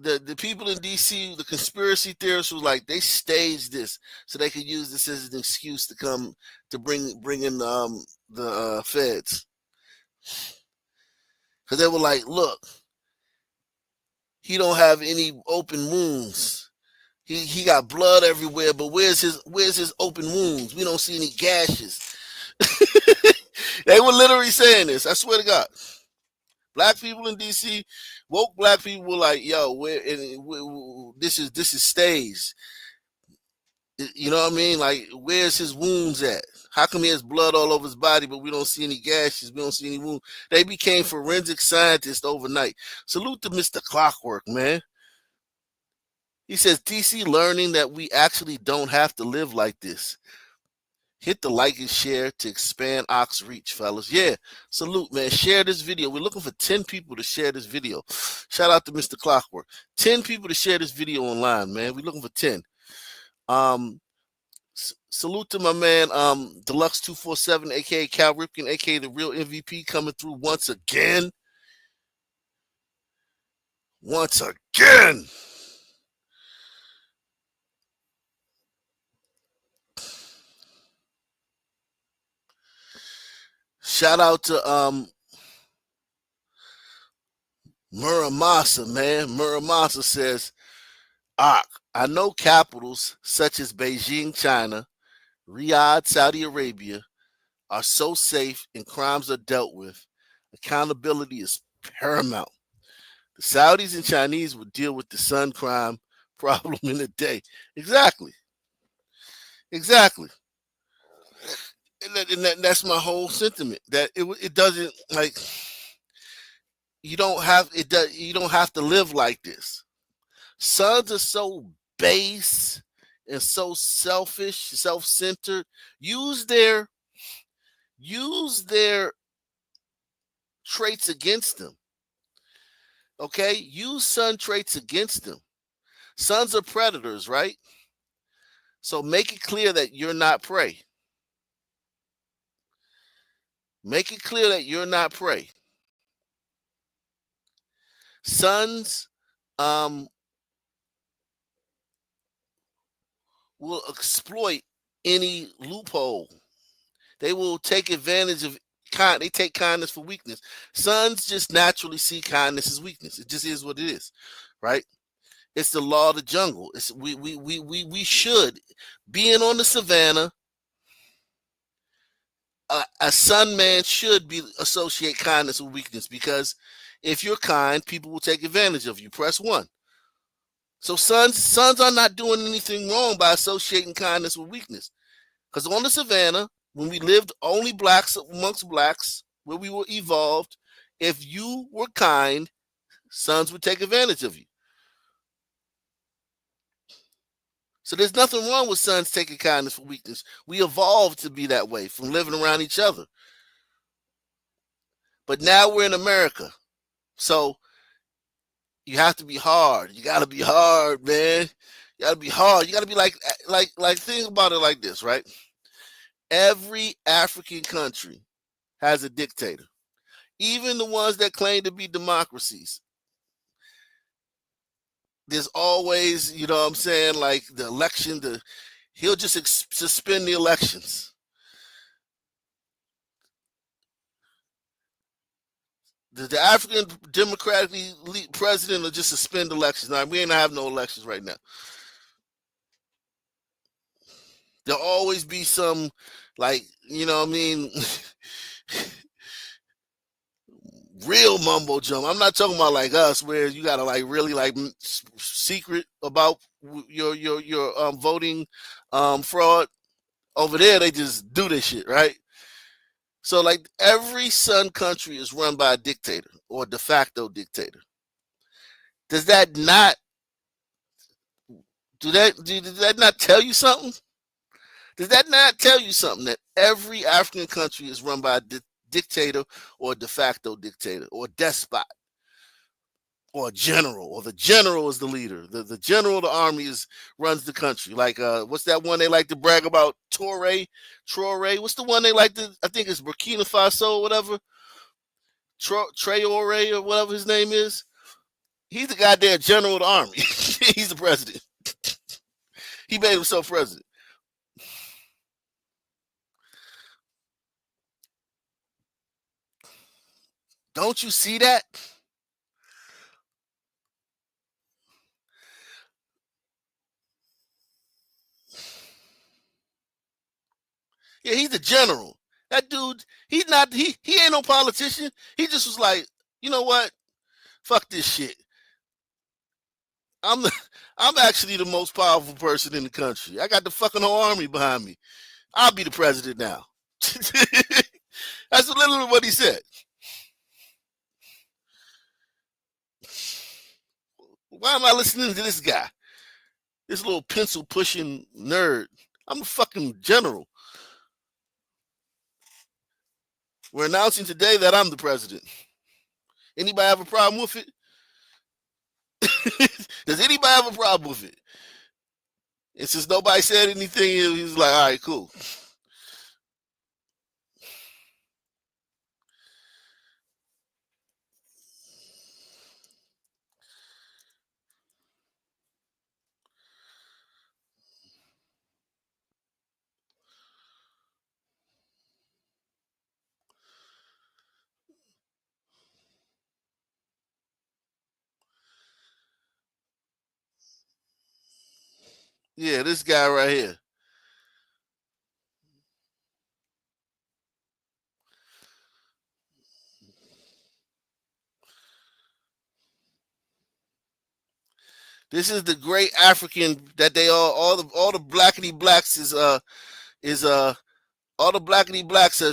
The people in DC, the conspiracy theorists, were like, they staged this so they could use this as an excuse to come to bring in the feds. Because they were like, look, he don't have any open wounds. He got blood everywhere, but where's his open wounds? We don't see any gashes. They were literally saying this. I swear to God. Black people in DC, woke black people were like, yo, this is staged. You know what I mean? Like, where's his wounds at? How come he has blood all over his body, but we don't see any gashes? We don't see any wounds. They became forensic scientists overnight. Salute to Mr. Clockwork, man. He says, DC learning that we actually don't have to live like this. Hit the like and share to expand Ox reach, fellas. Yeah, salute, man. Share this video. We're looking for 10 people to share this video. Shout out to Mr. Clockwork. 10 people to share this video online, man. We're looking for 10. Salute to my man, Deluxe 247, aka Cal Ripken, aka the real MVP, coming through once again. Once again. Shout out to Muramasa, man. Muramasa says, I know capitals such as Beijing, China, Riyadh, Saudi Arabia are so safe and crimes are dealt with. Accountability is paramount. The Saudis and Chinese will deal with the sun crime problem in a day. Exactly. And that's my whole sentiment. That it doesn't, like, you don't have to live like this. Sons are so base and so selfish, self-centered. Use their traits against them. Okay, use sun traits against them. Sons are predators, right? So make it clear that you're not prey. Make it clear that you're not prey. Sons will exploit any loophole. They will take advantage of they take kindness for weakness. Sons just naturally see kindness as weakness. It just is what it is, right? It's the law of the jungle. It's we should, being on the savannah, a son man should associate kindness with weakness, because if you're kind, people will take advantage of you. Press 1. So sons are not doing anything wrong by associating kindness with weakness. Because on the savannah, when we lived only blacks amongst blacks, where we were evolved, if you were kind, sons would take advantage of you. So there's nothing wrong with sons taking kindness for weakness. We evolved to be that way from living around each other. But now we're in America. So you have to be hard. You got to be hard, man. You got to be hard. You got to be like think about it like this, right? Every African country has a dictator. Even the ones that claim to be democracies. There's always, you know what I'm saying, like the election, he'll just suspend the elections. The African democratically president will just suspend elections. Now, we ain't have no elections right now. There'll always be some, like, you know what I mean, real mumbo jumbo. I'm not talking about like us, where you gotta like really like secret about your voting fraud. Over there, they just do this shit, right? So like every sun country is run by a dictator or de facto dictator. Does that not does that not tell you something? Does that not tell you something, that every African country is run by a dictator or de facto dictator or despot or a general, or the general is the leader? The general of the army runs the country. Like what's that one they like to brag about? Traore. What's the one they like to? I think it's Burkina Faso or whatever. Traore or whatever his name is. He's the goddamn general of the army. He's the president. He made himself president. Don't you see that? Yeah, he's the general. That dude, he ain't no politician. He just was like, you know what? Fuck this shit. I'm actually the most powerful person in the country. I got the fucking whole army behind me. I'll be the president now. That's literally what he said. Why am I listening to this guy? This little pencil pushing nerd. I'm a fucking general. We're announcing today that I'm the president. Anybody have a problem with it? Does anybody have a problem with it? And since nobody said anything, he was like, all right, cool. Yeah, this guy right here. This is the great African that they all the blackity blacks is all the blackity blacks are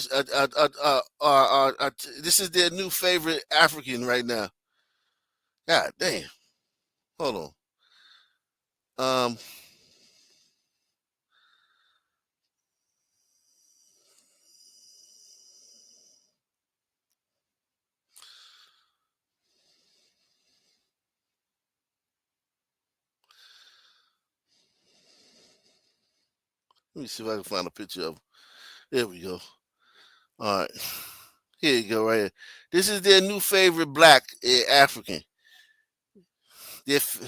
this is their new favorite African right now. God damn. Hold on. Let me see if I can find a picture of him. There we go. All right. Here you go, right here. This is their new favorite black African. This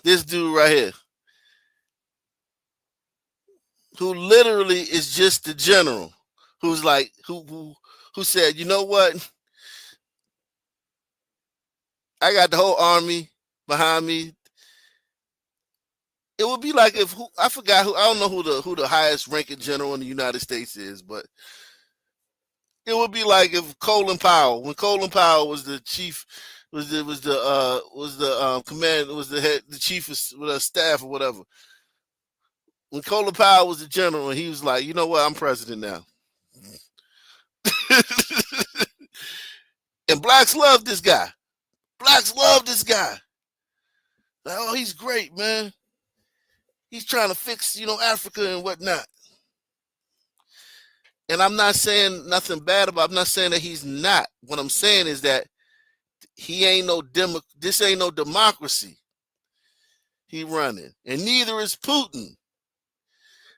dude right here, who literally is just the general, who's like, who said, you know what? I got the whole army behind me. It would be like if I forgot who, I don't know who the highest ranking general in the United States is, but it would be like if Colin Powell, when Colin Powell was the chief, was the chief of staff or whatever. When Colin Powell was the general, and he was like, you know what, I'm president now. And blacks love this guy. Blacks love this guy. Like, oh, he's great, man. He's trying to fix, Africa and whatnot. And I'm not saying nothing bad about. I'm not saying that he's not. What I'm saying is that he ain't no this ain't no democracy. He running, and neither is Putin.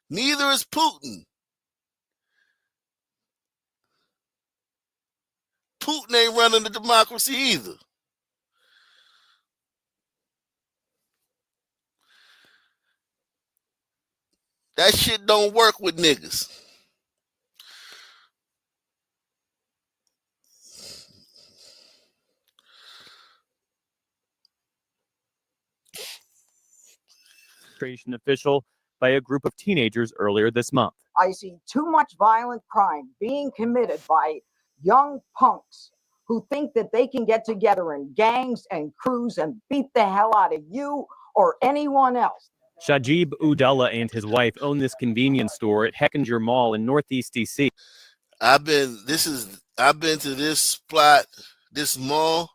Neither is Putin. Putin ain't running the democracy either. That shit don't work with niggas. Official by a group of teenagers earlier this month. I see too much violent crime being committed by young punks who think that they can get together in gangs and crews and beat the hell out of you or anyone else. Shajib Udallah and his wife own this convenience store at Heckinger Mall in Northeast DC. I've been to this spot, this mall.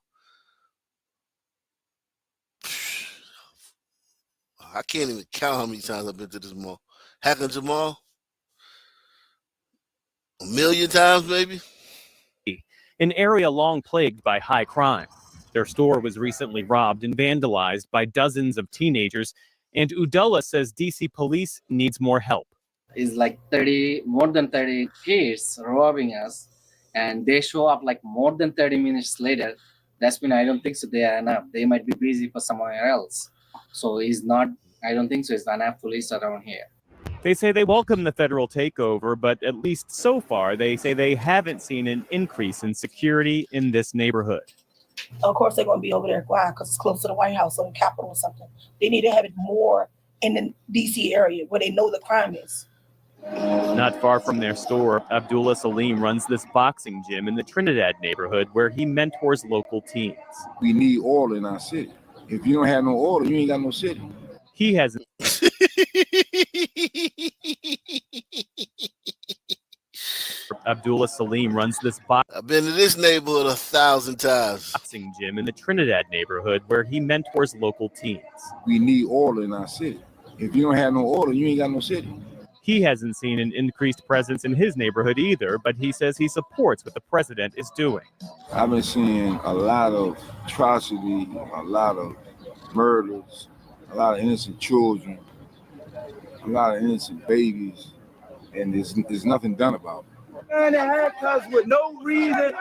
I can't even count how many times I've been to this mall. Heckinger Mall. 1 million times, maybe. An area long plagued by high crime. Their store was recently robbed and vandalized by dozens of teenagers, and Udallah says DC police needs more help. It's like more than 30 kids robbing us, and they show up like more than 30 minutes later. That's when I don't think so they are enough. They might be busy for somewhere else. So I don't think so it's not enough police around here. They say they welcome the federal takeover, but at least so far, they say they haven't seen an increase in security in this neighborhood. Of course, they're going to be over there quiet because it's close to the White House or the Capitol or something. They need to have it more in the D.C. area where they know the crime is. Not far from their store, Abdullah Salim runs this boxing gym in the Trinidad neighborhood where he mentors local teens. We need order in our city. If you don't have no order, you ain't got no city. He has Abdullah Salim runs this I've been to this neighborhood 1,000 times. Boxing gym in the Trinidad neighborhood where he mentors local teens. We need order in our city. If you don't have no order, you ain't got no city. He hasn't seen an increased presence in his neighborhood either, but he says he supports what the president is doing. I've been seeing a lot of atrocity, a lot of murders, a lot of innocent children, a lot of innocent babies, and there's nothing done about it. And handcuffs with no reason.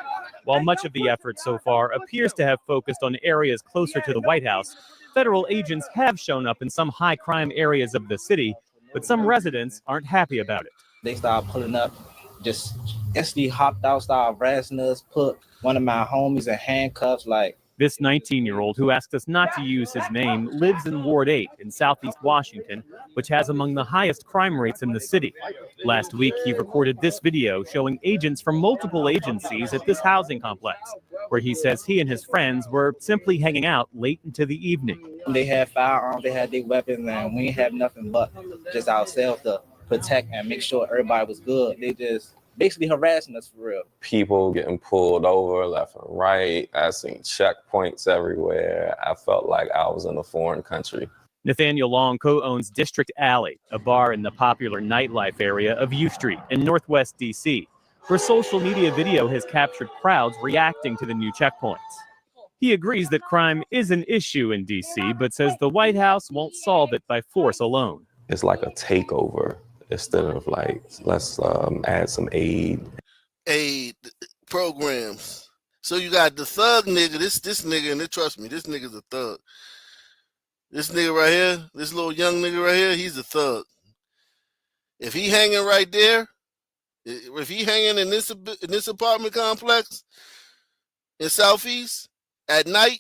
While much of the effort so far appears to have focused on areas closer to the White House, federal agents have shown up in some high crime areas of the city, but some residents aren't happy about it. They started pulling up, just instantly hopped out, started harassing us, put one of my homies in handcuffs, like. This 19-year-old, who asked us not to use his name, lives in Ward 8 in Southeast Washington, which has among the highest crime rates in the city. Last week, he recorded this video showing agents from multiple agencies at this housing complex, where he says he and his friends were simply hanging out late into the evening. They had firearms, they had their weapons, and we didn't have nothing but just ourselves to protect and make sure everybody was good. They just basically harassing us for real. People getting pulled over left and right. I seen checkpoints everywhere. I felt like I was in a foreign country. Nathaniel Long co-owns District Alley, a bar in the popular nightlife area of U Street in Northwest DC, where social media video has captured crowds reacting to the new checkpoints. He agrees that crime is an issue in DC, but says the White House won't solve it by force alone. It's like a takeover instead of like, let's add some aid programs. So you got the thug nigga, this nigga, and trust me, this nigga's a thug. This nigga right here, this little young nigga right here, he's a thug. If he hanging right there, if he hanging in this apartment complex in Southeast at night,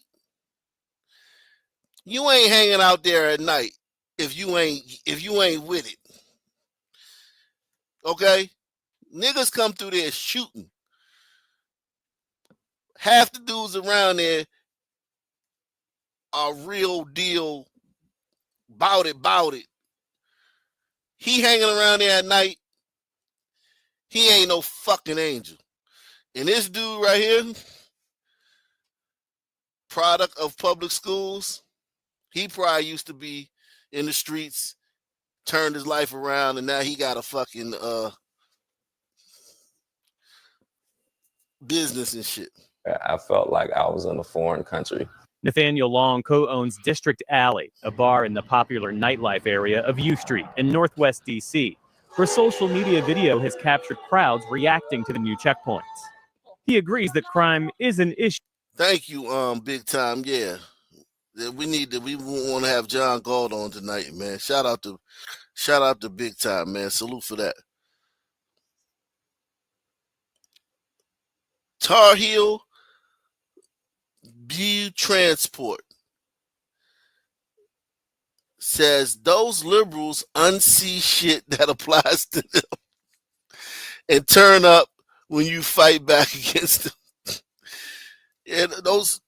you ain't hanging out there at night if you ain't with it. Okay? Niggas come through there shooting. Half the dudes around there are real deal bout it. He hanging around there at night, he ain't no fucking angel. And this dude right here, product of public schools, he probably used to be in the streets, turned his life around, and now he got a fucking business and shit. I felt like I was in a foreign country. Nathaniel Long co-owns District Alley, a bar in the popular nightlife area of U Street in Northwest D.C., where social media video has captured crowds reacting to the new checkpoints. He agrees that crime is an issue. Thank you, Big Time. Yeah, we want to have John Galt on tonight, man. Shout out to Big Time, man. Salute for that. Tar Heel View Transport says those liberals unsee shit that applies to them and turn up when you fight back against them. And those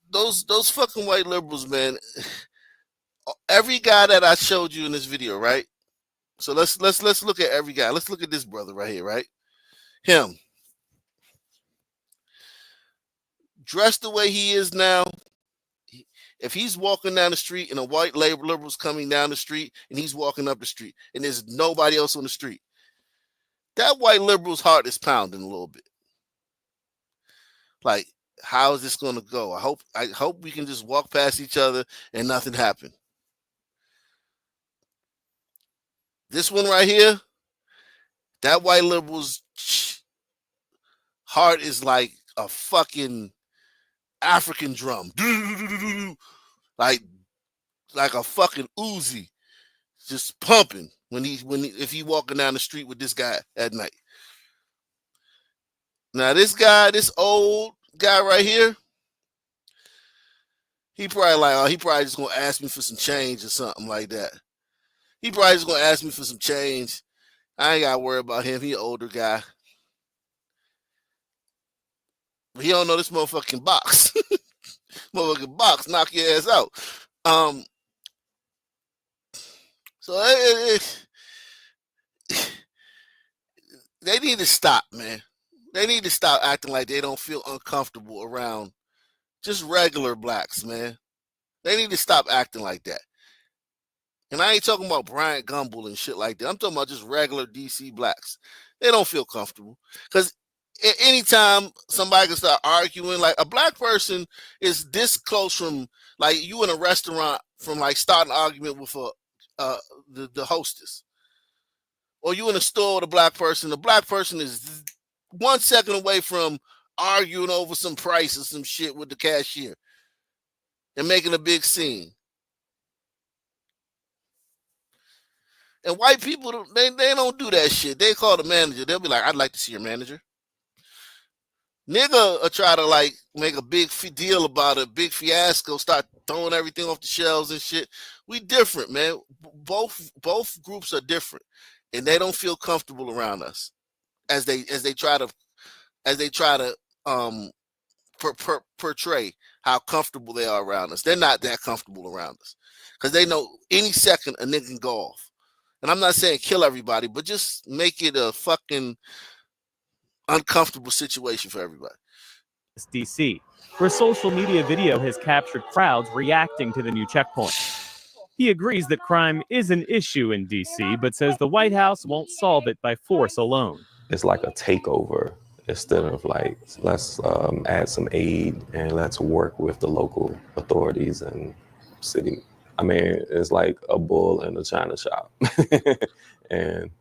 fucking white liberals, man. Every guy that I showed you in this video, right? So let's look at every guy. Let's look at this brother right here, right? Him. Dressed the way he is now, if he's walking down the street and a white liberal's coming down the street and he's walking up the street and there's nobody else on the street, that white liberal's heart is pounding a little bit. Like, how is this going to go? I hope we can just walk past each other and nothing happen. This one right here, that white liberal's heart is like a fucking African drum, like a fucking Uzi, just pumping if he walking down the street with this guy at night. Now this old guy right here, he probably just gonna ask me for some change or something like that. He probably just gonna ask me for some change. I ain't gotta worry about him. He an older guy. But he don't know this motherfucking box. Motherfucking box, knock your ass out. So they need to stop, man. They need to stop acting like they don't feel uncomfortable around just regular blacks, man. They need to stop acting like that. And I ain't talking about Bryant Gumbel and shit like that. I'm talking about just regular DC blacks. They don't feel comfortable. Because anytime somebody can start arguing, like a black person is this close from, like, you in a restaurant from like starting an argument with the hostess, or you in a store with a black person. The black person is 1 second away from arguing over some price or some shit with the cashier and making a big scene. And white people, they don't do that shit. They call the manager. They'll be like, "I'd like to see your manager." Nigga will try to like make a big deal about a big fiasco, start throwing everything off the shelves and shit. We different, man. Both groups are different, and they don't feel comfortable around us as they try to portray how comfortable they are around us. They're not that comfortable around us because they know any second a nigga can go off. And I'm not saying kill everybody, but just make it a fucking uncomfortable situation for everybody. DC, where social media video has captured crowds reacting to the new checkpoint. He agrees that crime is an issue in DC, but says the White House won't solve it by force alone. It's like a takeover instead of like, let's add some aid and let's work with the local authorities and city I mean, it's like a bull in a china shop. And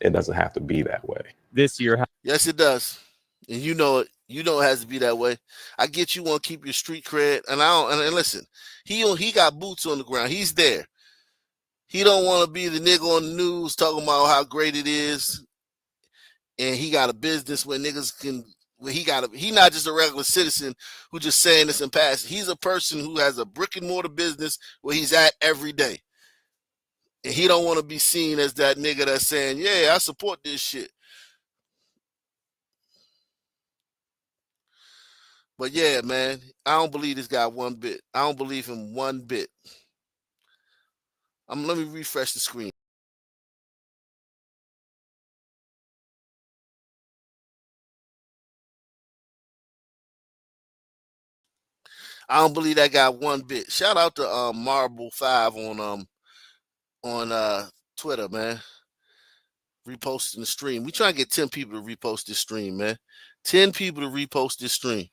it doesn't have to be that way. This year, Yes, it does. And you know it. You know it has to be that way. I get you want to keep your street cred, and I don't. And listen, he got boots on the ground. He's there. He don't want to be the nigga on the news talking about how great it is, and he got a business where niggas can. Where he not just a regular citizen who just saying this and passing. He's a person who has a brick and mortar business where he's at every day, and he don't want to be seen as that nigga that's saying, "Yeah, I support this shit." But yeah, man, I don't believe this guy one bit. I don't believe him one bit. Let me refresh the screen. I don't believe that guy one bit. Shout out to Marble 5 on Twitter, man. Reposting the stream. We trying to get 10 people to repost this stream, man. 10 people to repost this stream.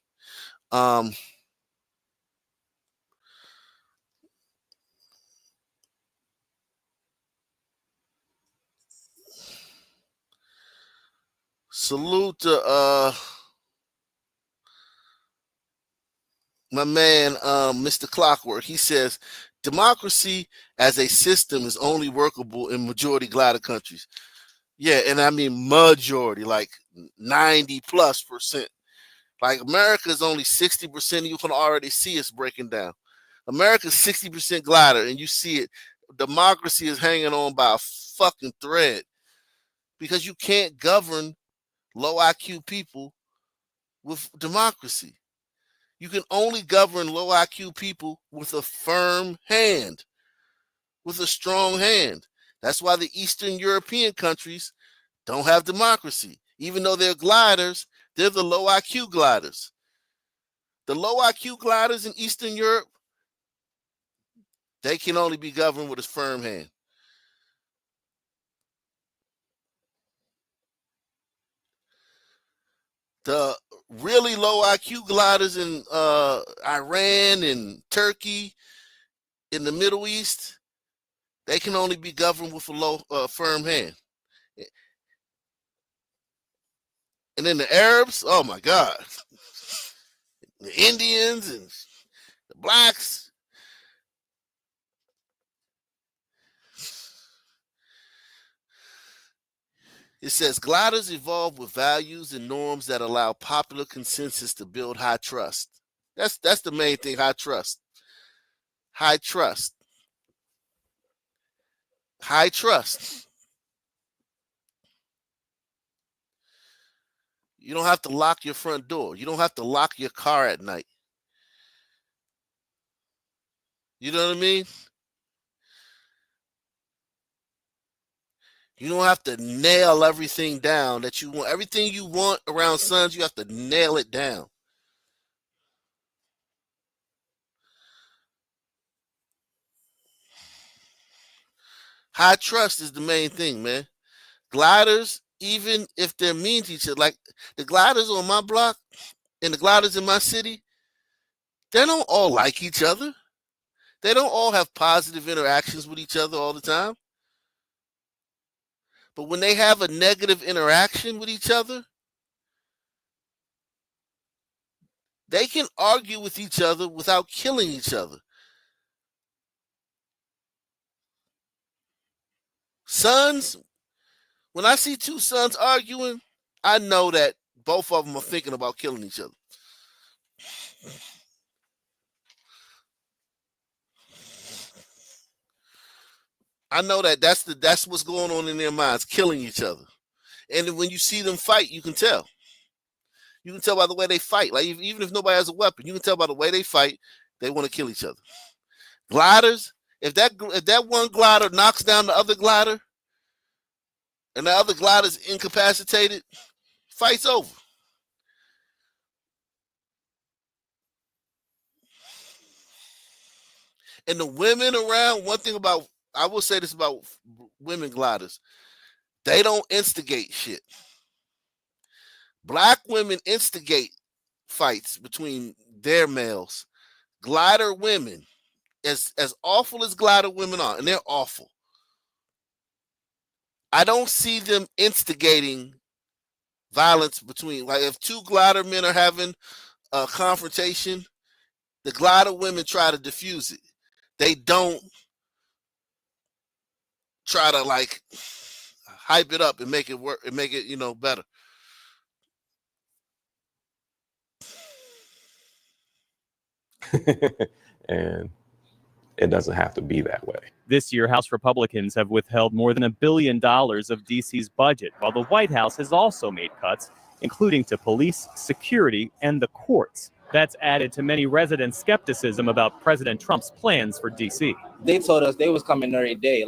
Salute to my man, Mr. Clockwork. He says democracy as a system is only workable in majority glider countries. Yeah, and I mean majority, like 90+%. Like America is only 60%. You can already see it's breaking down. America's 60% glider, and you see it. Democracy is hanging on by a fucking thread because you can't govern low IQ people with democracy. You can only govern low IQ people with a firm hand, with a strong hand. That's why the Eastern European countries don't have democracy. Even though they're gliders, they're the low IQ gliders. The low IQ gliders in Eastern Europe, they can only be governed with a firm hand. The really low IQ gliders in Iran and Turkey, in the Middle East, they can only be governed with a firm hand. And then the Arabs, oh my God, the Indians and the blacks. It says gliders evolve with values and norms that allow popular consensus to build high trust. That's the main thing, high trust. High trust. High trust. You don't have to lock your front door. You don't have to lock your car at night. You know what I mean? You don't have to nail everything down that you want. Everything you want around sons, you have to nail it down. High trust is the main thing, man. Gliders, even if they're mean to each other, like the gliders on my block and the gliders in my city, they don't all like each other. They don't all have positive interactions with each other all the time. But when they have a negative interaction with each other, they can argue with each other without killing each other. Sons, when I see two sons arguing, I know that both of them are thinking about killing each other. I know that that's what's going on in their minds, killing each other. And when you see them fight, you can tell. You can tell by the way they fight. Like even if nobody has a weapon, you can tell by the way they fight, they want to kill each other. Gliders, if that one glider knocks down the other glider, and the other glider's incapacitated, fight's over. And the women around, one thing about, I will say this about women gliders, they don't instigate shit. Black women instigate fights between their males. Glider women as awful as glider women are, and they're awful, I don't see them instigating violence between, like, if two glider men are having a confrontation, the glider women try to diffuse it. They don't try to like hype it up and make it work and make it, better. And it doesn't have to be that way. This year, House Republicans have withheld more than $1 billion of D.C.'s budget, while the White House has also made cuts, including to police, security, and the courts. That's added to many residents' skepticism about President Trump's plans for D.C. They told us they was coming every day,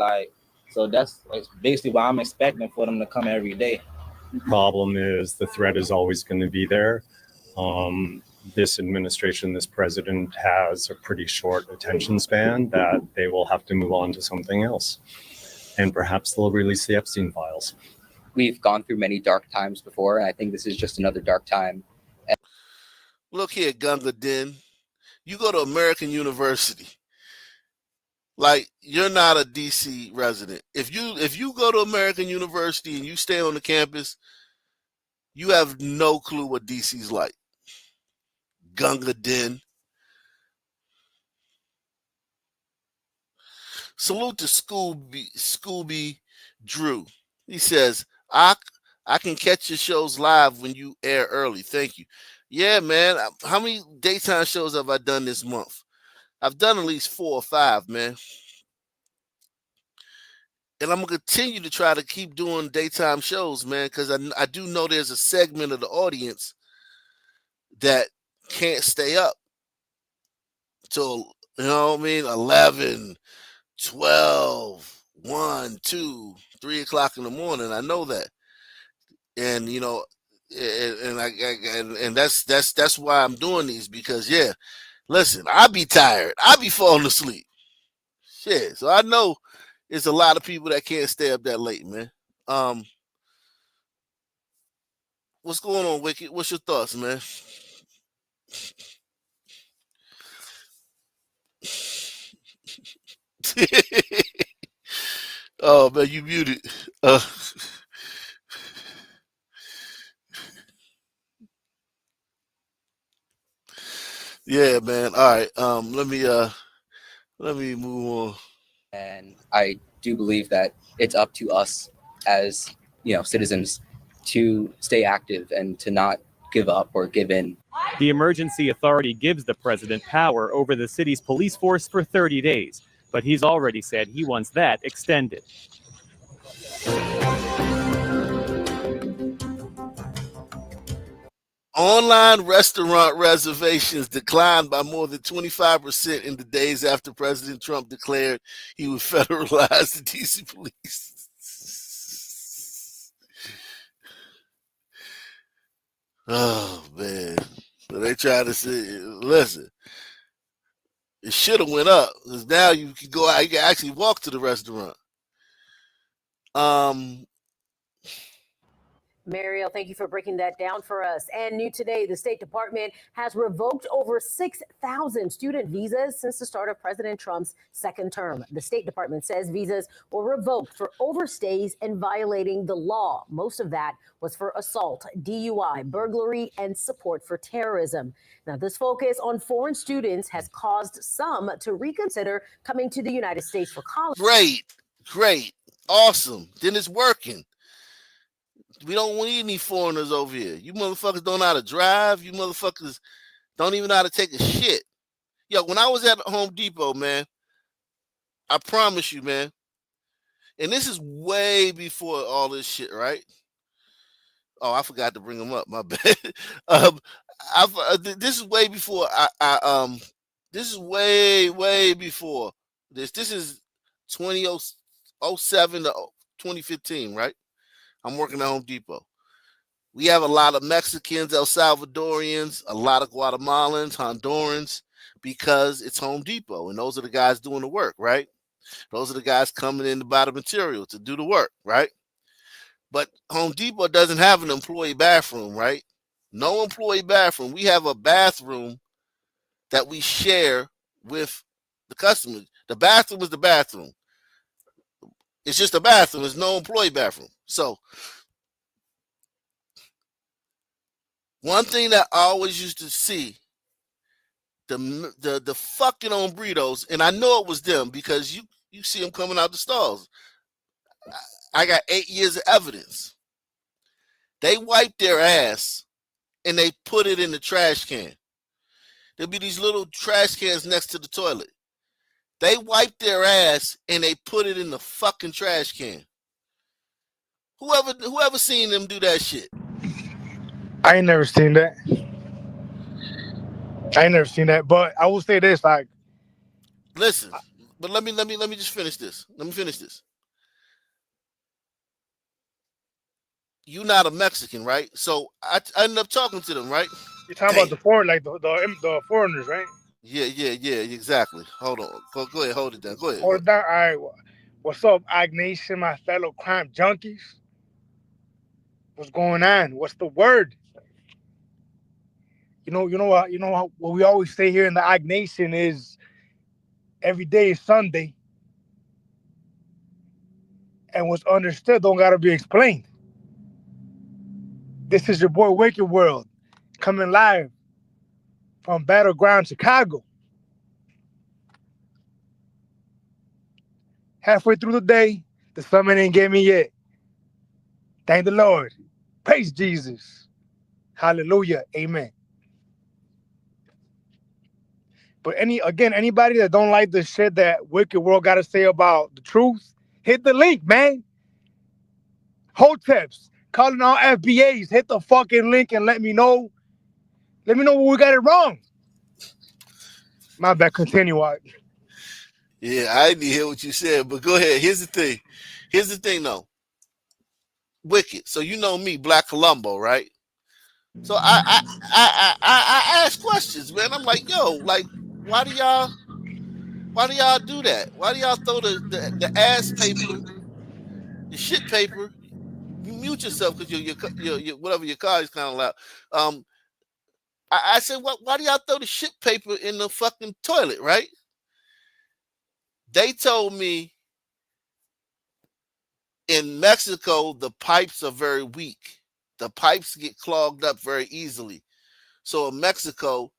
so that's basically what I'm expecting for them to come every day. Problem is the threat is always going to be there. This administration, this president has a pretty short attention span that they will have to move on to something else. And perhaps they'll release the Epstein files. We've gone through many dark times before, and I think this is just another dark time. Look here, Gunga Din. You go to American University. Like, you're not a DC resident. If you go to American University and you stay on the campus, you have no clue what DC's like. Gunga Din. Salute to Scooby Drew. He says, I can catch your shows live when you air early. Thank you. Yeah, man. How many daytime shows have I done this month? I've done at least 4 or 5, man. And I'm going to continue to try to keep doing daytime shows, man, because I do know there's a segment of the audience that can't stay up till, 11, 12, 1, 2, 3 o'clock in the morning. I know that. And, and that's why I'm doing these, because, yeah, listen, I be tired. I be falling asleep. Shit. So I know it's a lot of people that can't stay up that late, man. What's going on, Wicked? What's your thoughts, man? Oh, man, you muted. Yeah, man. All right. Let me move on. And I do believe that it's up to us as, citizens to stay active and to not give up or give in. The emergency authority gives the president power over the city's police force for 30 days, but he's already said he wants that extended. Online restaurant reservations declined by more than 25% in the days after President Trump declared he would federalize the DC police. Oh, man. So they try to say, listen, it should have went up, because now you can go out, you can actually walk to the restaurant. Mariel, thank you for breaking that down for us. And new today, the State Department has revoked over 6,000 student visas since the start of President Trump's second term. The State Department says visas were revoked for overstays and violating the law. Most of that was for assault, DUI, burglary, and support for terrorism. Now, this focus on foreign students has caused some to reconsider coming to the United States for college. Great. Awesome. Then it's working. We don't need any foreigners over here. You motherfuckers don't know how to drive. You motherfuckers don't even know how to take a shit. Yo, when I was at Home Depot, man, I promise you, man, and this is way before all this shit, right? Oh, I forgot to bring them up. My bad. This is way before this is way before this. This is 2007 to 2015, right? I'm working at Home Depot. We have a lot of Mexicans, El Salvadorians, a lot of Guatemalans, Hondurans, because it's Home Depot. And those are the guys doing the work, right? Those are the guys coming in to buy the material to do the work, right? But Home Depot doesn't have an employee bathroom, right? No employee bathroom. We have a bathroom that we share with The customer. The bathroom is the bathroom. It's just a bathroom. There's no employee bathroom. So one thing that I always used to see, the fucking hombreros, and I know it was them because you see them coming out the stalls. I got 8 years of evidence. They wipe their ass and they put it in the trash can. There'll be these little trash cans next to the toilet. They wipe their ass and they put it in the fucking trash can. Whoever seen them do that shit? I ain't never seen that. But I will say this, like, listen, but let me just finish this. Let me finish this. You're not a Mexican, right? So I ended up talking to them, right? you're talking about the foreign, like the foreigners, right? Yeah, exactly. Hold on. Go ahead, hold it down. Go ahead. Hold it down. All right. What's up, Ag Nation, my fellow crime junkies? What's going on? What's the word? You know what we always say here in the Ag Nation is every day is Sunday. And what's understood don't gotta be explained. This is your boy Wicked World coming live from Battleground Chicago. Halfway through the day, the summit ain't get me yet. Thank the Lord. Praise Jesus. Hallelujah. Amen. But anybody that don't like the shit that Wicked World got to say about the truth, hit the link, man. Hoteps, calling all FBAs, hit the fucking link and let me know. Let me know where we got it wrong. My bad. Continue on. Yeah, I didn't hear what you said, but go ahead. Here's the thing, though. Wicked. So you know me, Black Columbo, right? So I ask questions, man. I'm like, yo, like, why do y'all do that? Why do y'all throw the ass paper, the shit paper? You mute yourself because your whatever your car is kind of loud. I said, why do y'all throw the shit paper in the fucking toilet, right? They told me in Mexico, the pipes are very weak. The pipes get clogged up very easily. So in Mexico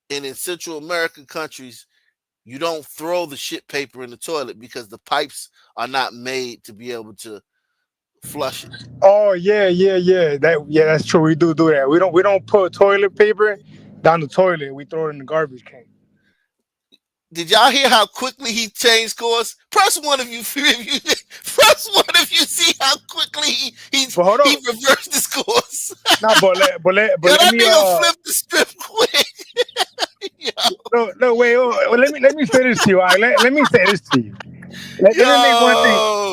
and in Central American countries, you don't throw the shit paper in the toilet because the pipes are not made to be able to flush it. Oh yeah. That's true. We do that. We don't put toilet paper down the toilet. We throw it in the garbage can. Did y'all hear how quickly he changed course? Press one if you see how quickly he reversed his course. No, but let me flip the script quick. No, wait. Let me say this to you. Let me say this to you. Let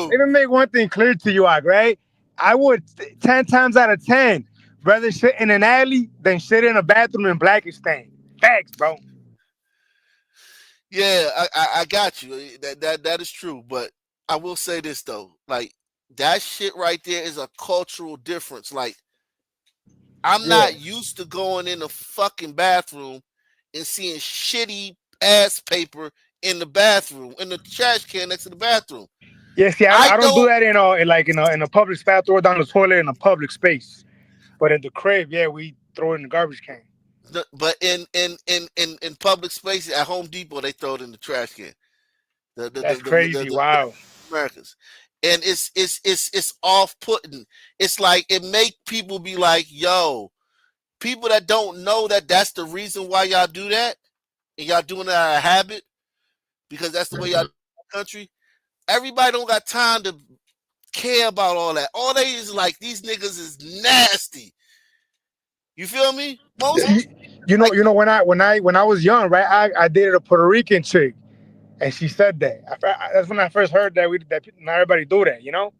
me make one thing clear to you, right? I would 10 times out of 10 rather shit in an alley than shit in a bathroom in Blackistan. Facts, bro. Yeah, I got you. That is true. But I will say this though, like that shit right there is a cultural difference. Like I'm not used to going in the fucking bathroom and seeing shitty ass paper in the bathroom, in the trash can next to the bathroom. Yeah, see, I don't do that in a public bathroom or down the toilet in a public space. But in the crib, yeah, we throw it in the garbage can. But in public spaces at Home Depot, they throw it in the trash can. That's crazy. Wow. Americans. And it's off-putting. It's like it make people be like, yo, people that don't know that's the reason why y'all do that, and y'all doing it out of habit, because that's the way y'all do the country. Everybody don't got time to care about all that. All they is like, these niggas is nasty. You feel me? You know when I was young, right? I dated a Puerto Rican chick, and she said that. That's when I first heard that not everybody do that. You know?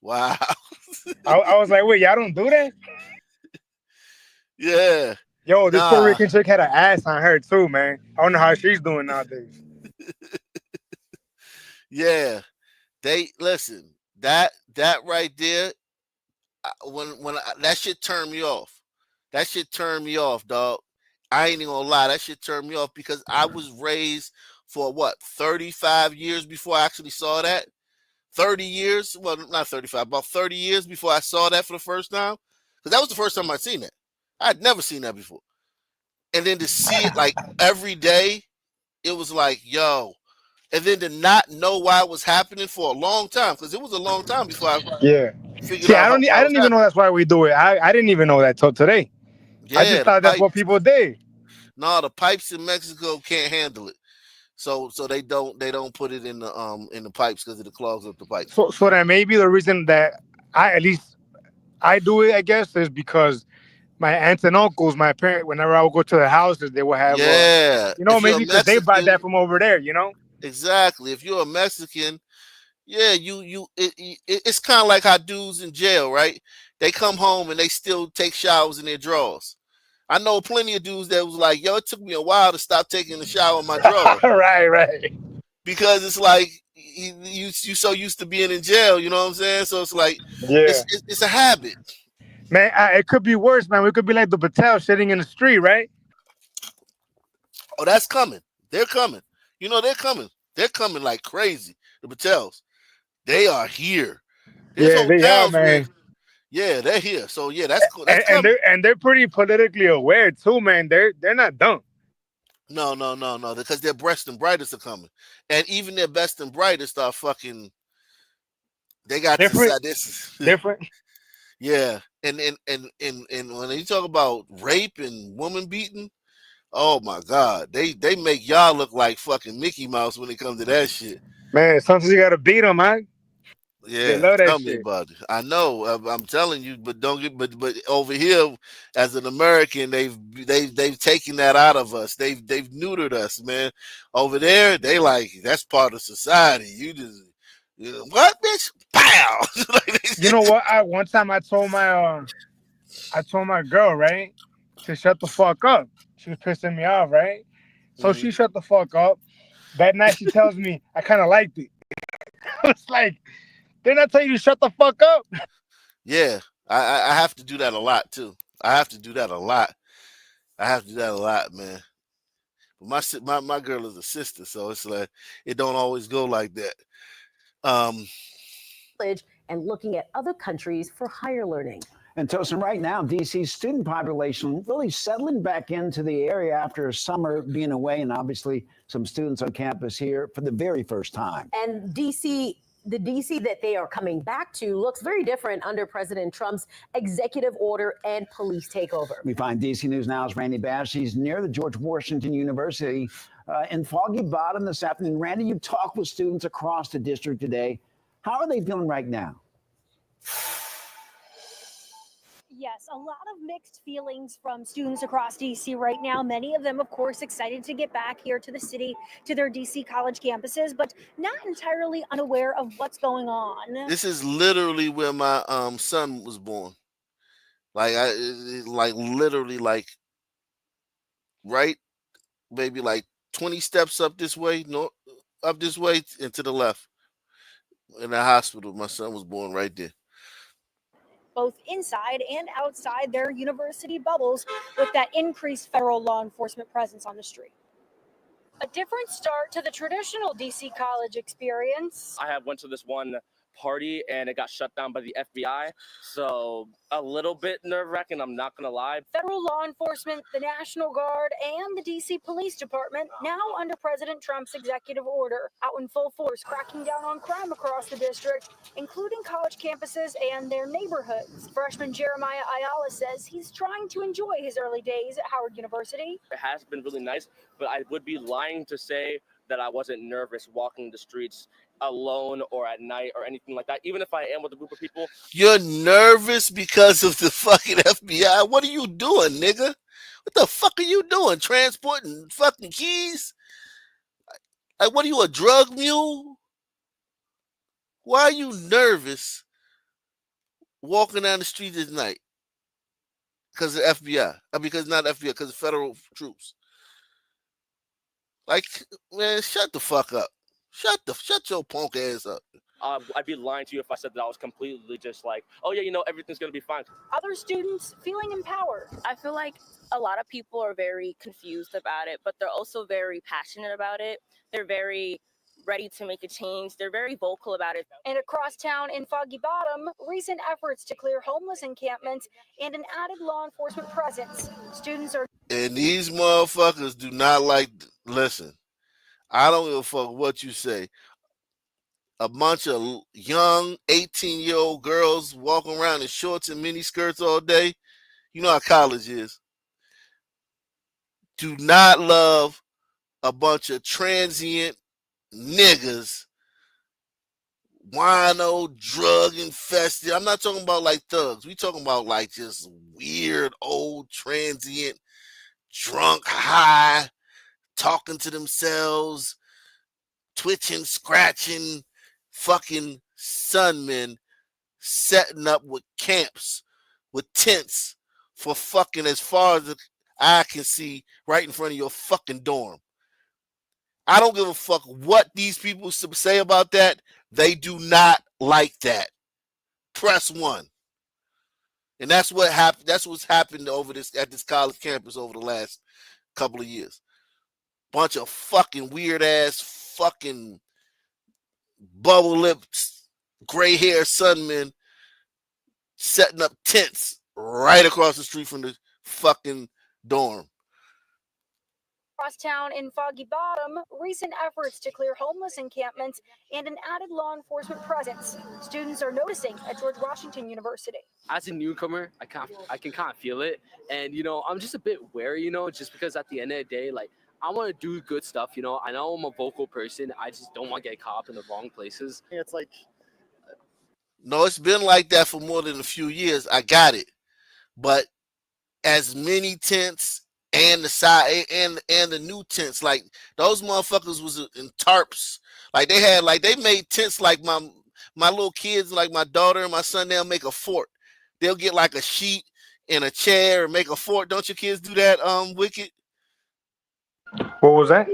Wow. I was like, wait, y'all don't do that? Yeah. Yo, this Puerto Rican chick had an ass on her too, man. I don't know how she's doing nowadays. Yeah, they listen. That right there. When that shit turned me off. That shit turned me off, dog. I ain't even gonna lie, that shit turned me off because I was raised for what 35 years before I actually saw that. 30 years, well, not 35, about 30 years before I saw that for the first time. Because that was the first time I'd seen that. I'd never seen that before. And then to see it like every day, it was like, yo. And then to not know why it was happening for a long time, because it was a long time before I figured See, out I why it don't was even know happening. that's why we do it. I didn't even know that till today. I Yeah, just the thought that's what pipes. people did. No, the pipes in Mexico can't handle it. So they don't put it in the pipes because it clogs up the pipes. So then maybe the reason that at least I do it, I guess, is because my aunts and uncles, my parents, whenever I would go to their houses, they would have, Yeah. If you're a maybe because they buy that Mexican, from over there, exactly. If you're a Mexican, yeah, it's kind of like how dudes in jail, right? They come home and they still take showers in their drawers. I know plenty of dudes that was like, yo, it took me a while to stop taking a shower in my drawers. right. Because it's like you so used to being in jail, you know what I'm saying? So it's like Yeah. it's a habit. Man, it could be worse, man. We could be like the Patel sitting in the street, right? Oh, that's coming. They're coming. You know, they're coming. They're coming like crazy. The Patels. They are here. There's Yeah, they are, hotels where, man. yeah, they're here. So yeah, that's cool. That's And coming. they're pretty politically aware too, man. They're not dumb. No, because their best and brightest are coming. And even their best and brightest are fucking, they got Different. this. Different. Yeah. And when you talk about rape and woman beating, oh my God, they make y'all look like fucking Mickey Mouse when it comes to that shit. Man, sometimes you gotta beat them, man. They Yeah, love that tell me shit. about it. I know, I'm telling you, but don't get, but over here, as an American, they've taken that out of us. They've neutered us, man. Over there, they like that's part of society. You just, what, bitch? Pow! You know what? One time I told my girl, right, to shut the fuck up. She was pissing me off, right? So she shut the fuck up. That night she tells me I kind of liked it. It's like, didn't I tell you to shut the fuck up? Yeah, I have to do that a lot too. I have to do that a lot. Man. But my girl is a sister, so it's like it don't always go like that. And looking at other countries for higher learning. And Tosin, right now, DC's student population really settling back into the area after summer being away, and obviously some students on campus here for the very first time. And the DC that they are coming back to looks very different under President Trump's executive order and police takeover. We find DC News Now's Randy Bash. He's near the George Washington University in Foggy Bottom this afternoon. Randy, you talked with students across the district today. How are they feeling right now? Yes, a lot of mixed feelings from students across DC right now. Many of them, of course, excited to get back here to the city, to their DC college campuses, but not entirely unaware of what's going on. This is literally where my son was born. Like literally right, maybe like 20 steps up this way, up this way and to the left. In the hospital, my son was born right there. Both inside and outside their university bubbles with that increased federal law enforcement presence on the street. A different start to the traditional DC college experience. I went to this one party and it got shut down by the FBI. So a little bit nerve-wracking, I'm not gonna lie. Federal law enforcement, the National Guard, and the DC Police Department now under President Trump's executive order, out in full force, cracking down on crime across the district, including college campuses and their neighborhoods. Freshman Jeremiah Ayala says he's trying to enjoy his early days at Howard University. It has been really nice, but I would be lying to say that I wasn't nervous walking the streets alone or at night or anything like that, even if I am with a group of people. You're nervous because of the fucking FBI? What are you doing, nigga? What the fuck are you doing? Transporting fucking keys? Like, what are you, a drug mule? Why are you nervous walking down the street at night? Because of the FBI. Because not FBI, because of federal troops. Like, man, shut the fuck up. Shut your punk ass up. I'd be lying to you if I said that I was completely just like, oh yeah, everything's gonna be fine. Other students feeling empowered. I feel like a lot of people are very confused about it, but they're also very passionate about it. They're very ready to make a change. They're very vocal about it. And across town in Foggy Bottom, recent efforts to clear homeless encampments and an added law enforcement presence. Students are. And these motherfuckers do not like, listen, I don't give a fuck what you say. A bunch of young 18-year-old girls walking around in shorts and mini skirts all day. You know how college is. Do not love a bunch of transient niggas, wino, drug infested. I'm not talking about like thugs. We talking about like just weird, old, transient, drunk, high, talking to themselves, twitching, scratching, fucking sunmen setting up with camps, with tents for fucking as far as the eye can see right in front of your fucking dorm. I don't give a fuck what these people say about that. They do not like that. Press 1. And that's what happened. That's what's happened over this at this college campus over the last couple of years. Bunch of fucking weird ass fucking bubble lips, gray hair sunmen setting up tents right across the street from the fucking dorm. Across town in Foggy Bottom, recent efforts to clear homeless encampments and an added law enforcement presence. Students are noticing at George Washington University. As a newcomer, I can kind of feel it, and I'm just a bit wary, just because at the end of the day, like, I want to do good stuff, I know I'm a vocal person. I just don't want to get caught up in the wrong places. It's like, no, it's been like that for more than a few years. I got it, but as many tents and the side and the new tents, like those motherfuckers was in tarps. Like they made tents like my little kids, like my daughter and my son. They'll make a fort. They'll get like a sheet and a chair and make a fort. Don't your kids do that? Wicked. What was that?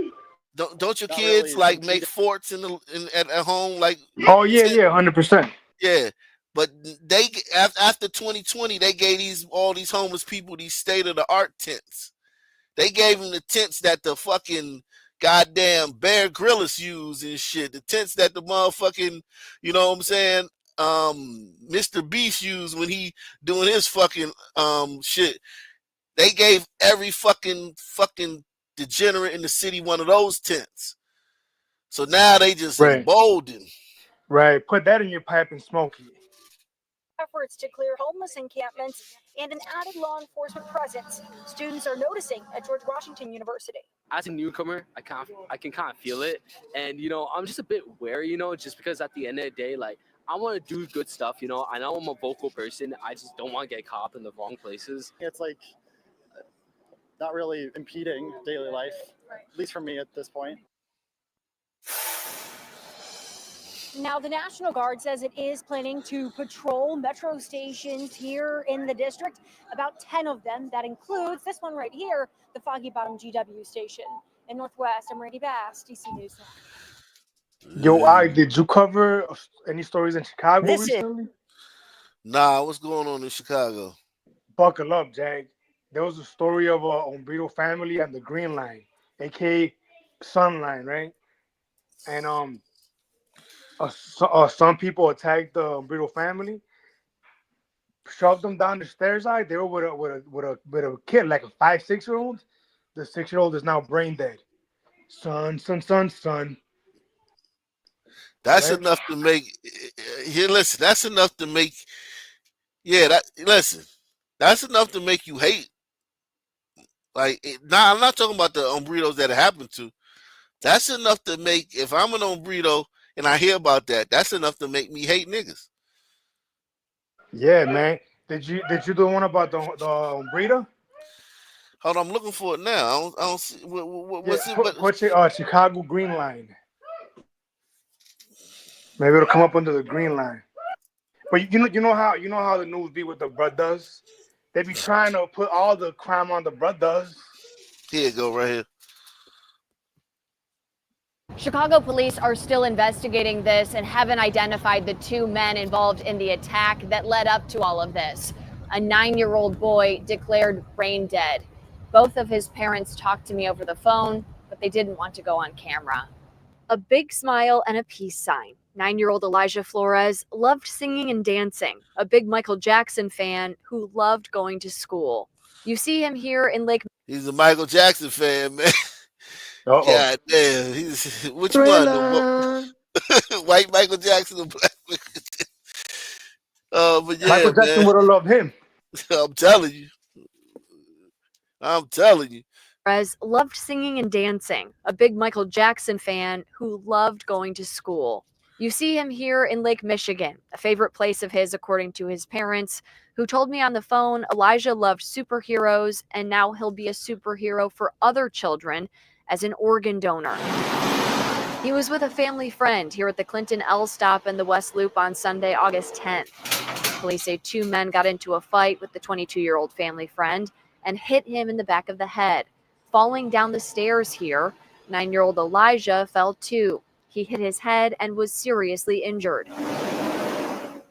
Don't your kids really like make forts at home? Like, oh yeah, 100%. Yeah, but they after 2020, they gave all these homeless people these state of the art tents. They gave them the tents that the fucking goddamn Bear Grylls use and shit. The tents that the motherfucking, you know what I'm saying, Mr. Beast used when he doing his fucking shit. They gave every fucking degenerate in the city one of those tents. So now they just emboldened. Right. Put that in your pipe and smoke it. Efforts to clear homeless encampments and an added law enforcement presence. Students are noticing at George Washington University. As a newcomer, I can kind of feel it, and I'm just a bit wary, just because at the end of the day, like, I want to do good stuff, I know I'm a vocal person. I just don't want to get caught up in the wrong places. It's like not really impeding daily life, at least for me at this point. Now, the National Guard says it is planning to patrol metro stations here in the district, about 10 of them. That includes this one right here, the Foggy Bottom GW station. In Northwest, I'm Randy Bass, DC News. Yo, did you cover any stories in Chicago recently? Nah, what's going on in Chicago? Buckle up, Jag. There was a story of a Umbrito family and the Green Line, aka Sun Line, right? And some people attacked the Umbrito family, shoved them down the stairs. They were with a kid, like a 5-6-year-old. The 6-year-old is now brain dead. Son. That's right? enough to make. Here, listen. That's enough to make. Yeah, that's enough to make you hate. Like, I'm not talking about the Umbritos that it happened to. That's enough to make. If I'm an Umbrito and I hear about that, that's enough to make me hate niggas. Yeah, man. Did you do one about the Umbrito? Hold on, I'm looking for it now. I don't see what's it. What's your Chicago Green Line? Maybe it'll come up under the Green Line. But you know how the news be with the brothers. They be trying to put all the crime on the brothers. Here you go, right here. Chicago police are still investigating this and haven't identified the 2 men involved in the attack that led up to all of this. A 9-year-old boy declared brain dead. Both of his parents talked to me over the phone, but they didn't want to go on camera. A big smile and a peace sign. 9-year-old Elijah Flores loved singing and dancing, a big Michael Jackson fan who loved going to school. You see him here in Lake. He's a Michael Jackson fan, man. God damn. Which one? The white Michael Jackson or black Michael Jackson? But yeah, Michael Jackson man. would have loved him. I'm telling you. I'm telling you. Flores loved singing and dancing, a big Michael Jackson fan who loved going to school. You see him here in Lake Michigan, a favorite place of his according to his parents, who told me on the phone Elijah loved superheroes and now he'll be a superhero for other children as an organ donor. He was with a family friend here at the Clinton L stop in the West Loop on Sunday, August 10th. Police say 2 men got into a fight with the 22-year-old family friend and hit him in the back of the head. Falling down the stairs here, 9-year-old Elijah fell too. He hit his head and was seriously injured.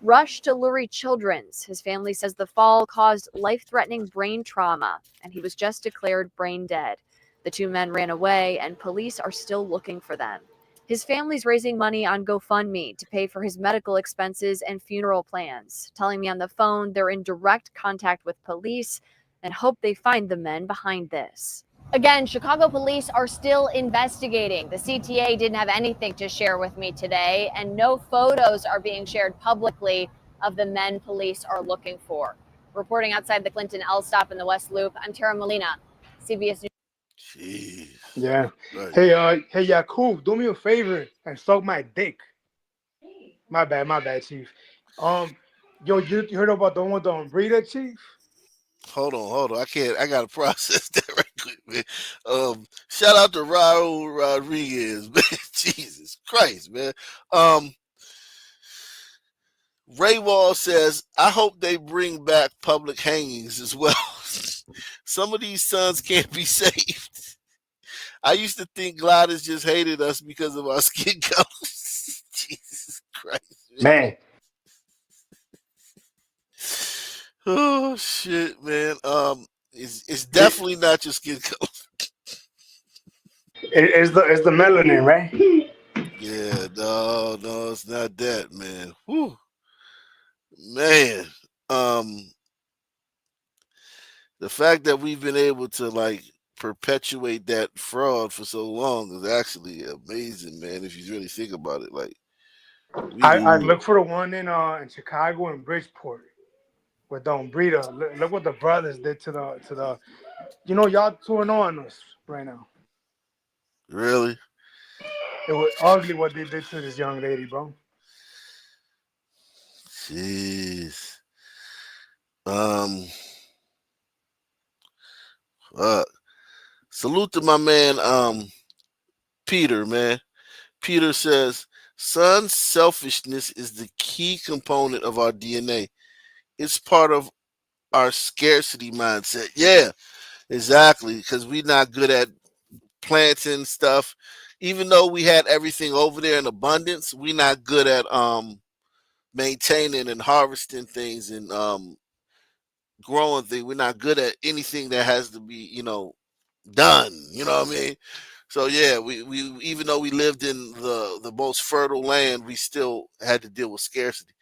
Rushed to Lurie Children's. His family says the fall caused life-threatening brain trauma, and he was just declared brain dead. The 2 men ran away, and police are still looking for them. His family's raising money on GoFundMe to pay for his medical expenses and funeral plans, telling me on the phone they're in direct contact with police and hope they find the men behind this. Again, Chicago police are still investigating. The CTA didn't have anything to share with me today, and no photos are being shared publicly of the men police are looking for. Reporting outside the Clinton L stop in the West Loop, I'm Tara Molina, CBS News. Jeez. Yeah. Right. Hey, Yakub, do me a favor and suck my dick. My bad, Chief. Yo, you heard about the one with the breeder, Chief? Hold on. I gotta process that right quick, man. Shout out to Raul Rodriguez, man. Jesus Christ, man. Ray Wall says, I hope they bring back public hangings as well. Some of these sons can't be saved. I used to think Gladys just hated us because of our skin colors. Jesus Christ, man. Oh shit, man. It's definitely not your skin color. It's the melanin, right? Yeah, no, it's not that, man. Whew. Man, the fact that we've been able to like perpetuate that fraud for so long is actually amazing, man. If you really think about it, like I look for the one in Chicago and Bridgeport with Don Breeder. Look what the brothers did to the y'all 2-0 on us right now. Really? It was ugly what they did to this young lady, bro. Jeez. Salute to my man, Peter, man. Peter says, son, selfishness is the key component of our DNA. It's part of our scarcity mindset. Yeah, exactly. Because we're not good at planting stuff. Even though we had everything over there in abundance, we're not good at maintaining and harvesting things and growing things. We're not good at anything that has to be, done. You know what I mean? So yeah, we even though we lived in the most fertile land, we still had to deal with scarcity.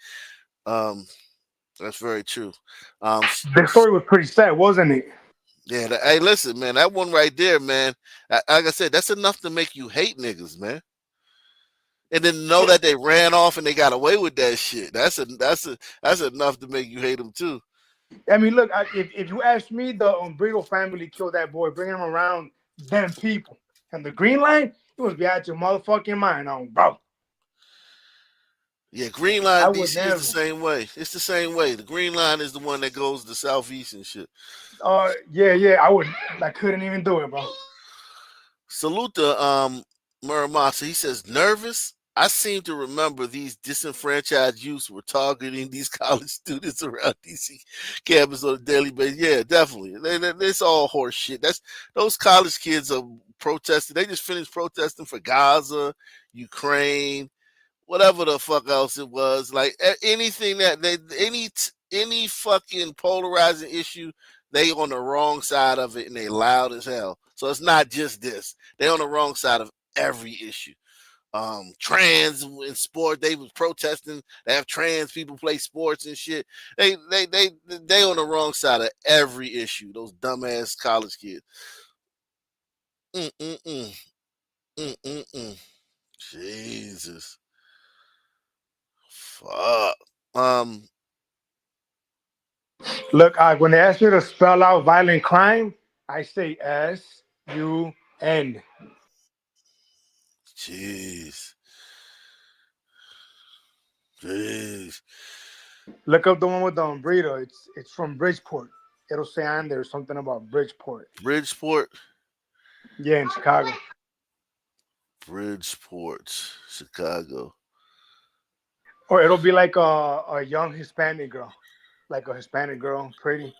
That's very true. The story was pretty sad, wasn't it? Yeah. Hey, listen, man, that one right there, man. Like I said, that's enough to make you hate niggas, man. And then know that they ran off and they got away with that shit. That's enough to make you hate them too. I mean, look, if you ask me, the Brito family killed that boy, bringing him around them people. And the Green Line, you must be out your motherfucking mind on, bro. Yeah, Green Line DC is the same way. It's the same way. The Green Line is the one that goes to Southeast and shit. Yeah, I couldn't even do it, bro. Salute to Muramasa. He says, nervous? I seem to remember these disenfranchised youths were targeting these college students around DC campus on a daily basis. Yeah, definitely. It's all horse shit. Those college kids are protesting. They just finished protesting for Gaza, Ukraine, whatever the fuck else it was. Like anything that any fucking polarizing issue, they on the wrong side of it and they loud as hell. So it's not just this. They on the wrong side of every issue. Trans in sport, they was protesting. They have trans people play sports and shit. They on the wrong side of every issue. Those dumbass college kids. Jesus. Fuck. Look, when they ask me to spell out violent crime, I say S-U-N. Jeez. Look up the one with the burrito. It's from Bridgeport. It'll say on there something about Bridgeport. Bridgeport? Yeah, in Chicago. Bridgeport, Chicago. Or it'll be like a young Hispanic girl. Like a Hispanic girl, pretty.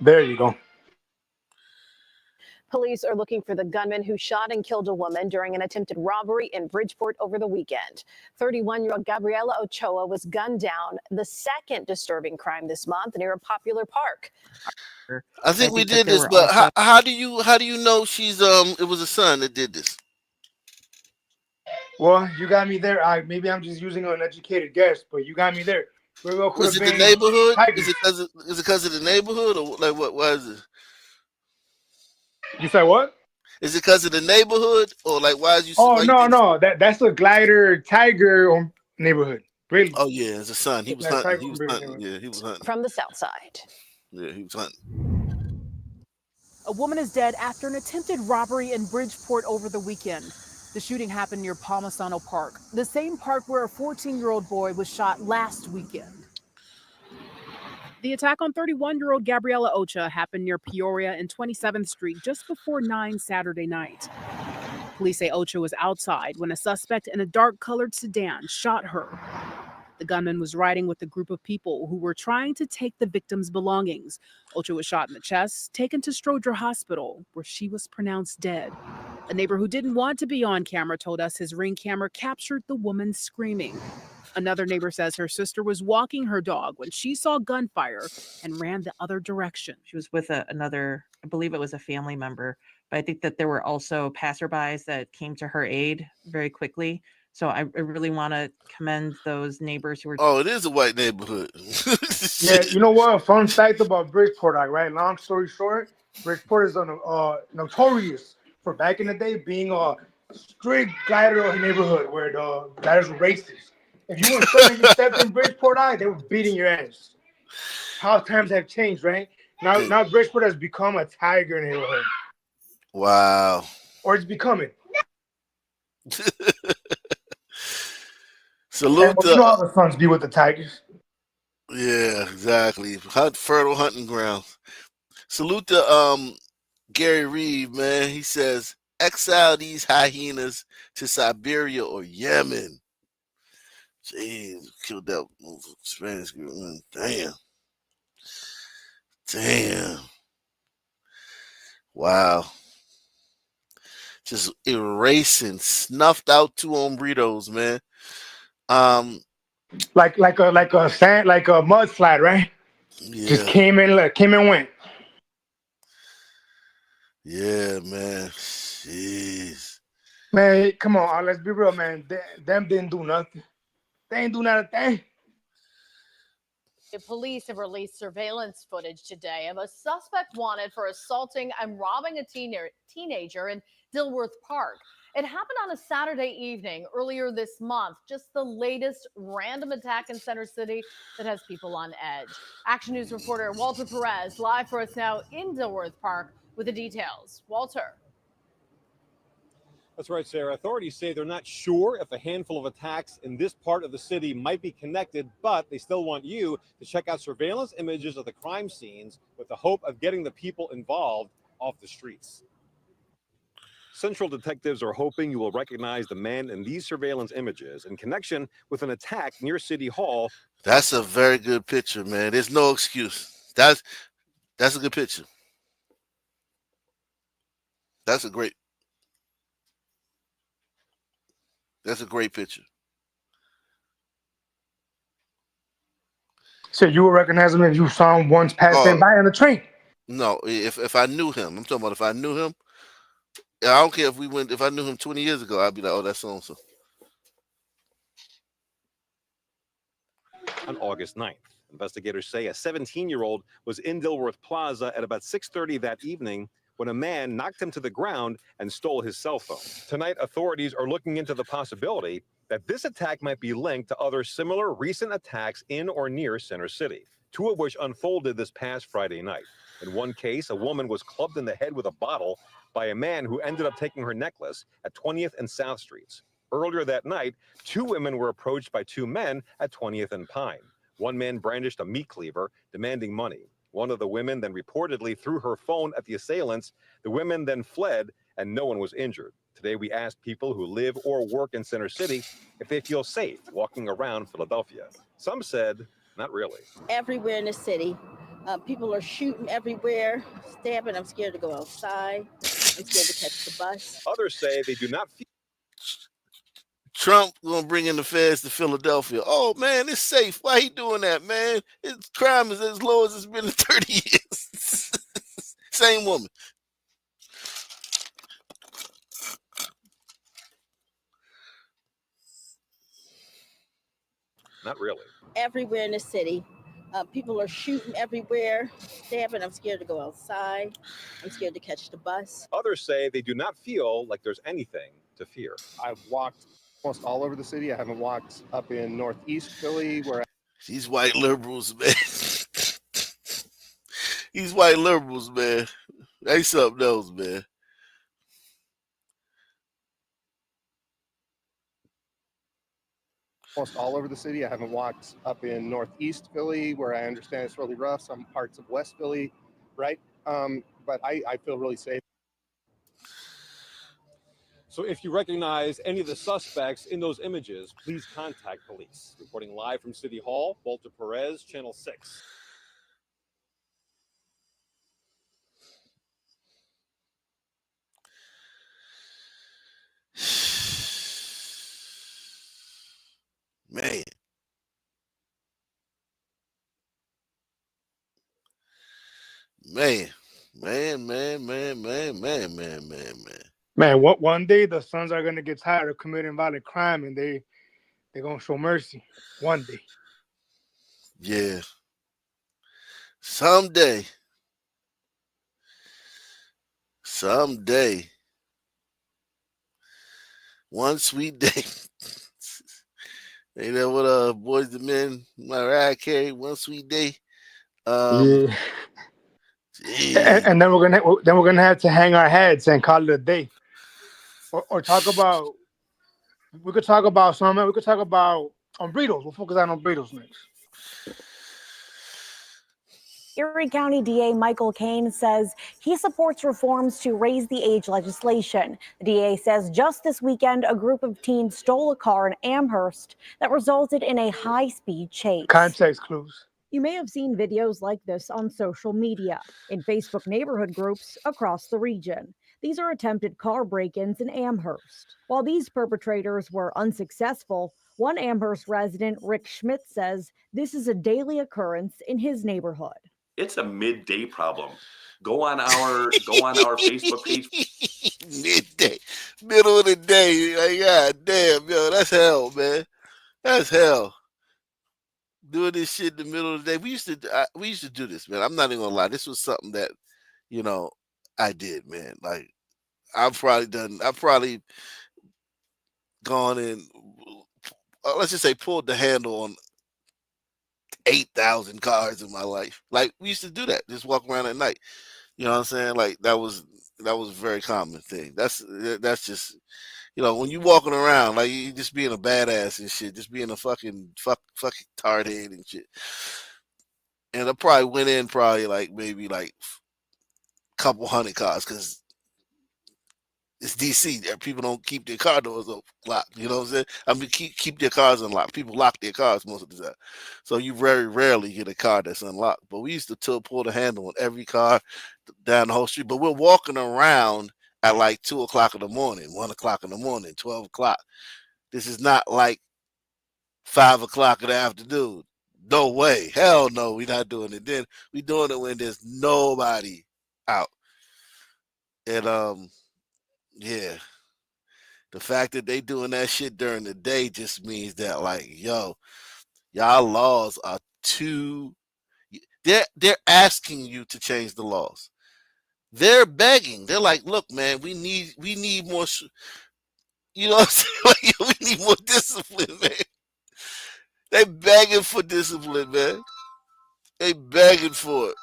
There you go. Police are looking for the gunman who shot and killed a woman during an attempted robbery in Bridgeport over the weekend. 31-year-old Gabriela Ochoa was gunned down, the second disturbing crime this month near a popular park. I think we did this, but how do you know she's it was a son that did this? Well, you got me there. Maybe I'm just using an uneducated guess, but you got me there. Was it the neighborhood? Is it because of the neighborhood, or like what was it? You said what? Is it because of the neighborhood, or like why is you? Oh no, that's a glider tiger neighborhood. Really? Oh yeah, it's a son. He was hunting. He was hunting. Yeah, he was hunting. From the south side. Yeah, he was hunting. A woman is dead after an attempted robbery in Bridgeport over the weekend. The shooting happened near Palmisano Park, the same park where a 14-year-old boy was shot last weekend. The attack on 31-year-old Gabriela Ochoa happened near Peoria and 27th Street just before 9 Saturday night. Police say Ochoa was outside when a suspect in a dark-colored sedan shot her. The gunman was riding with a group of people who were trying to take the victim's belongings. Ochoa was shot in the chest, taken to Stroger Hospital, where she was pronounced dead. A neighbor who didn't want to be on camera told us his Ring camera captured the woman screaming. Another neighbor says her sister was walking her dog when she saw gunfire and ran the other direction. She was with another, I believe it was a family member, but I think that there were also passerbys that came to her aid very quickly. So I really want to commend those neighbors who were. Oh, it is a white neighborhood. Yeah, you know what? Fun fact about Bridgeport, right? Long story short, Bridgeport is notorious for back in the day being a strict glider neighborhood where the gliders were racist. If you were stepped in Bridgeport, they were beating your ass. How times have changed, right? Now Bridgeport has become a tiger neighborhood. Wow. Or it's becoming. Salute you know how the Suns be with the Tigers. Yeah, exactly. Fertile hunting grounds. Salute to Gary Reeve, man. He says, exile these hyenas to Siberia or Yemen. Jeez, killed that Spanish girl. Damn. Wow. Just erasing, snuffed out 2 hombres, man. Like a mudslide, right? Yeah. Just came and went. Yeah, man. Jeez. Man, come on, let's be real, man. Them didn't do nothing. They ain't do not a thing. The police have released surveillance footage today of a suspect wanted for assaulting and robbing a teenager in Dilworth Park. It happened on a Saturday evening earlier this month, just the latest random attack in Center City that has people on edge. Action News reporter Walter Perez live for us now in Dilworth Park with the details. Walter. That's right, Sarah. Authorities say they're not sure if a handful of attacks in this part of the city might be connected, but they still want you to check out surveillance images of the crime scenes with the hope of getting the people involved off the streets. Central detectives are hoping you will recognize the man in these surveillance images in connection with an attack near City Hall. That's a very good picture, man. There's no excuse. That's That's a good picture. That's a great picture. So you would recognize him if you saw him once passing by on the train? No, if I knew him, I'm talking about if I knew him. I don't care if I knew him 20 years ago, I'd be like, oh, that's so-and-so. On August 9th, investigators say a 17-year-old was in Dilworth Plaza at about 6:30 that evening when a man knocked him to the ground and stole his cell phone. Tonight, authorities are looking into the possibility that this attack might be linked to other similar recent attacks in or near Center City, two of which unfolded this past Friday night. In one case, a woman was clubbed in the head with a bottle by a man who ended up taking her necklace at 20th and South Streets. Earlier that night, two women were approached by two men at 20th and Pine. One man brandished a meat cleaver, demanding money. One of the women then reportedly threw her phone at the assailants. The women then fled, and no one was injured. Today, we asked people who live or work in Center City if they feel safe walking around Philadelphia. Some said, not really. Everywhere in the city, people are shooting everywhere, stabbing. I'm scared to go outside. I'm scared to catch the bus. Others say they do not feel Trump gonna bring in the feds to Philadelphia. Oh man, it's safe. Why he doing that, man? His crime is as low as it's been in 30 years. Same woman. Not really. Everywhere in the city, people are shooting everywhere, stabbing. I'm scared to go outside. I'm scared to catch the bus. Others say they do not feel like there's anything to fear. I've walked almost all over the city. I haven't walked up in Northeast Philly where These white liberals, man. These white liberals, man. They something else, man. almost all over the city. I haven't walked up in Northeast Philly where I understand it's really rough. Some parts of West Philly, right? But I feel really safe. So if you recognize any of the suspects in those images, please contact police. Reporting live from City Hall, Walter Perez, Channel 6. Man. Man, one day the sons are gonna get tired of committing violent crime and they're gonna show mercy. One day. Yeah. Someday. One sweet day. Ain't that what Boys the Men, Mariah Carey, One Sweet Day? Yeah. And then we're gonna have to hang our heads and call it a day. Or talk about, we could talk about something. We could talk about Beatles. We'll focus on Beatles next. Erie County DA Michael Cain says he supports reforms to raise the age legislation. The DA says just this weekend, a group of teens stole a car in Amherst that resulted in a high-speed chase. Context clues. You may have seen videos like this on social media, in Facebook neighborhood groups across the region. These are attempted car break-ins in Amherst. While these perpetrators were unsuccessful, one Amherst resident, Rick Schmidt, says this is a daily occurrence in his neighborhood. It's a midday problem. Go on our Facebook page. Midday, middle of the day. Like, God damn, yo, that's hell, man. That's hell. Doing this shit in the middle of the day. We used to do this, man. I'm not even gonna lie. This was something that, I did, man. Like, I've probably gone and let's just say pulled the handle on 8,000 cars in my life. Like, we used to do that, just walk around at night. You know what I'm saying? Like, that was a very common thing. That's just, when you walking around, like, you just being a badass and shit, just being a fucking tard head and shit. And I probably went in maybe a couple hundred cars, because it's DC. People don't keep their car doors locked. You know what I'm saying? I mean, keep their cars unlocked. People lock their cars most of the time, so you very rarely get a car that's unlocked. But we used to pull the handle on every car down the whole street. But we're walking around at like 2 o'clock in the morning, 1 o'clock in the morning, 12 o'clock. This is not like 5 o'clock in the afternoon. No way. Hell no, we're not doing it then. We're doing it when there's nobody out. And yeah. The fact that they doing that shit during the day just means that, like, yo, y'all laws are too. They're asking you to change the laws. They're begging. They're like, look, man, we need more. You know what I'm saying? Like, we need more discipline, man. They begging for discipline, man. They begging for it.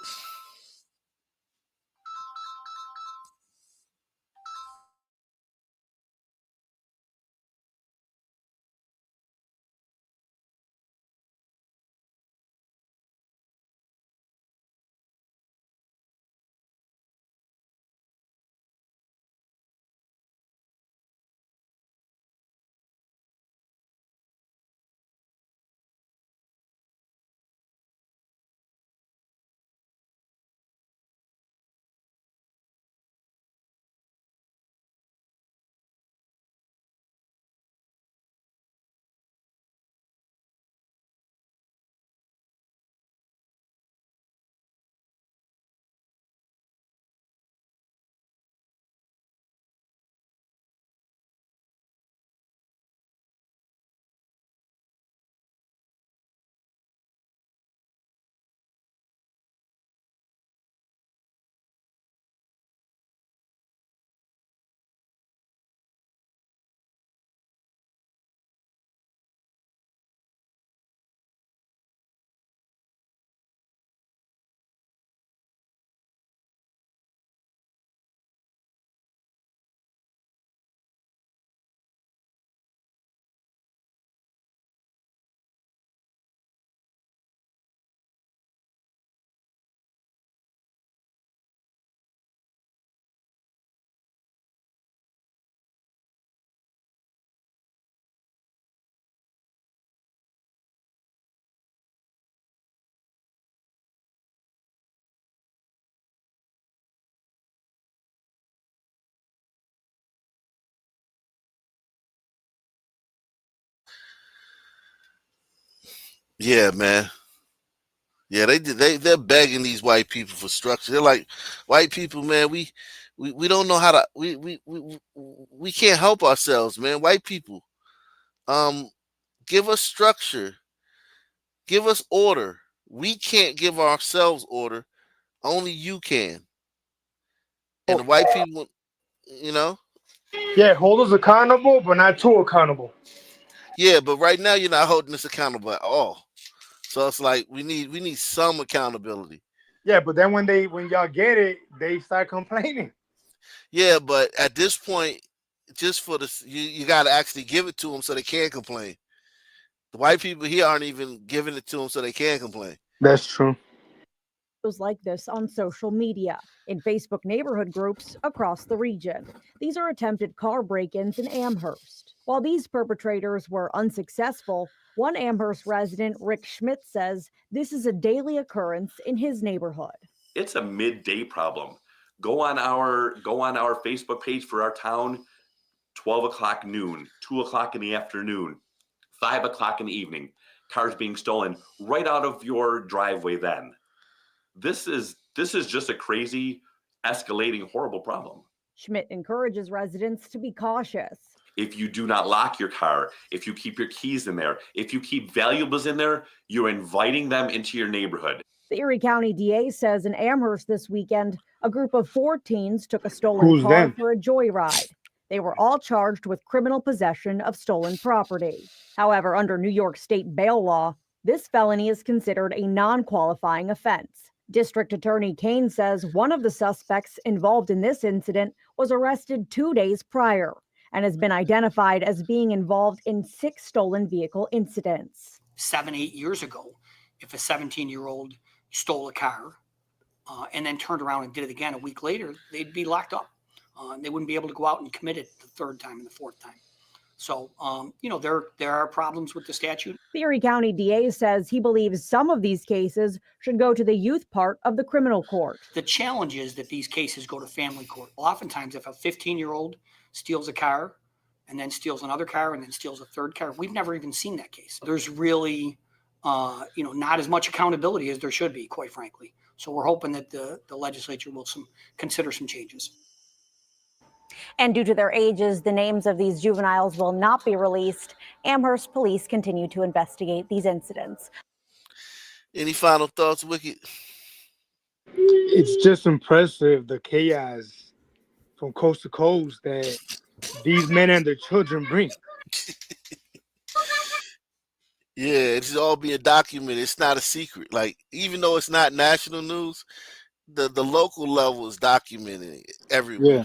Yeah, man. Yeah, they're begging these white people for structure. They're like, white people, man, we don't know how to we can't help ourselves, man. White people, give us structure, give us order. We can't give ourselves order. Only you can. And the white people, you know. Yeah, hold us accountable, but not too accountable. Yeah, but right now you're not holding us accountable at all. So it's like we need some accountability. Yeah, but then when y'all get it, they start complaining. Yeah, but at this point, just for the you got to actually give it to them so they can't complain. The white people here aren't even giving it to them so they can complain. That's true. Like this on social media, in Facebook neighborhood groups across the region. These are attempted car break-ins in Amherst. While these perpetrators were unsuccessful, one Amherst resident, Rick Schmidt, says this is a daily occurrence in his neighborhood. It's a midday problem. Go on our Facebook page for our town, 12 o'clock noon, 2 o'clock in the afternoon, 5 o'clock in the evening. Cars being stolen right out of your driveway then. This is just a crazy, escalating, horrible problem. Schmidt encourages residents to be cautious. If you do not lock your car, if you keep your keys in there, if you keep valuables in there, you're inviting them into your neighborhood. The Erie County DA says in Amherst this weekend, a group of 4 teens took a stolen car for a joyride. They were all charged with criminal possession of stolen property. However, under New York State bail law, this felony is considered a non-qualifying offense. District Attorney Kane says one of the suspects involved in this incident was arrested 2 days prior and has been identified as being involved in 6 stolen vehicle incidents. 7-8 years ago, if a 17-year-old stole a car and then turned around and did it again a week later, they'd be locked up. They wouldn't be able to go out and commit it the third time and the fourth time. So, there are problems with the statute. The Erie County DA says he believes some of these cases should go to the youth part of the criminal court. The challenge is that these cases go to family court. Oftentimes, if a 15-year-old steals a car and then steals another car and then steals a third car, we've never even seen that case. There's really, not as much accountability as there should be, quite frankly. So we're hoping that the legislature will consider some changes. And due to their ages, the names of these juveniles will not be released. Amherst police continue to investigate these incidents. Any final thoughts, Wicked? It's just impressive, the chaos from coast to coast that these men and their children bring. Yeah, it's all being documented. It's not a secret. Like, even though it's not national news, the local level is documenting it everywhere. Yeah.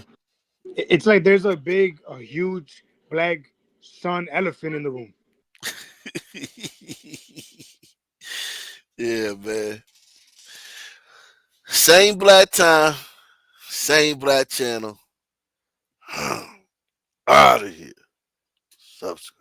It's like there's a huge black sun elephant in the room. Yeah, man. Same black time, same black channel. Out of here. Subscribe.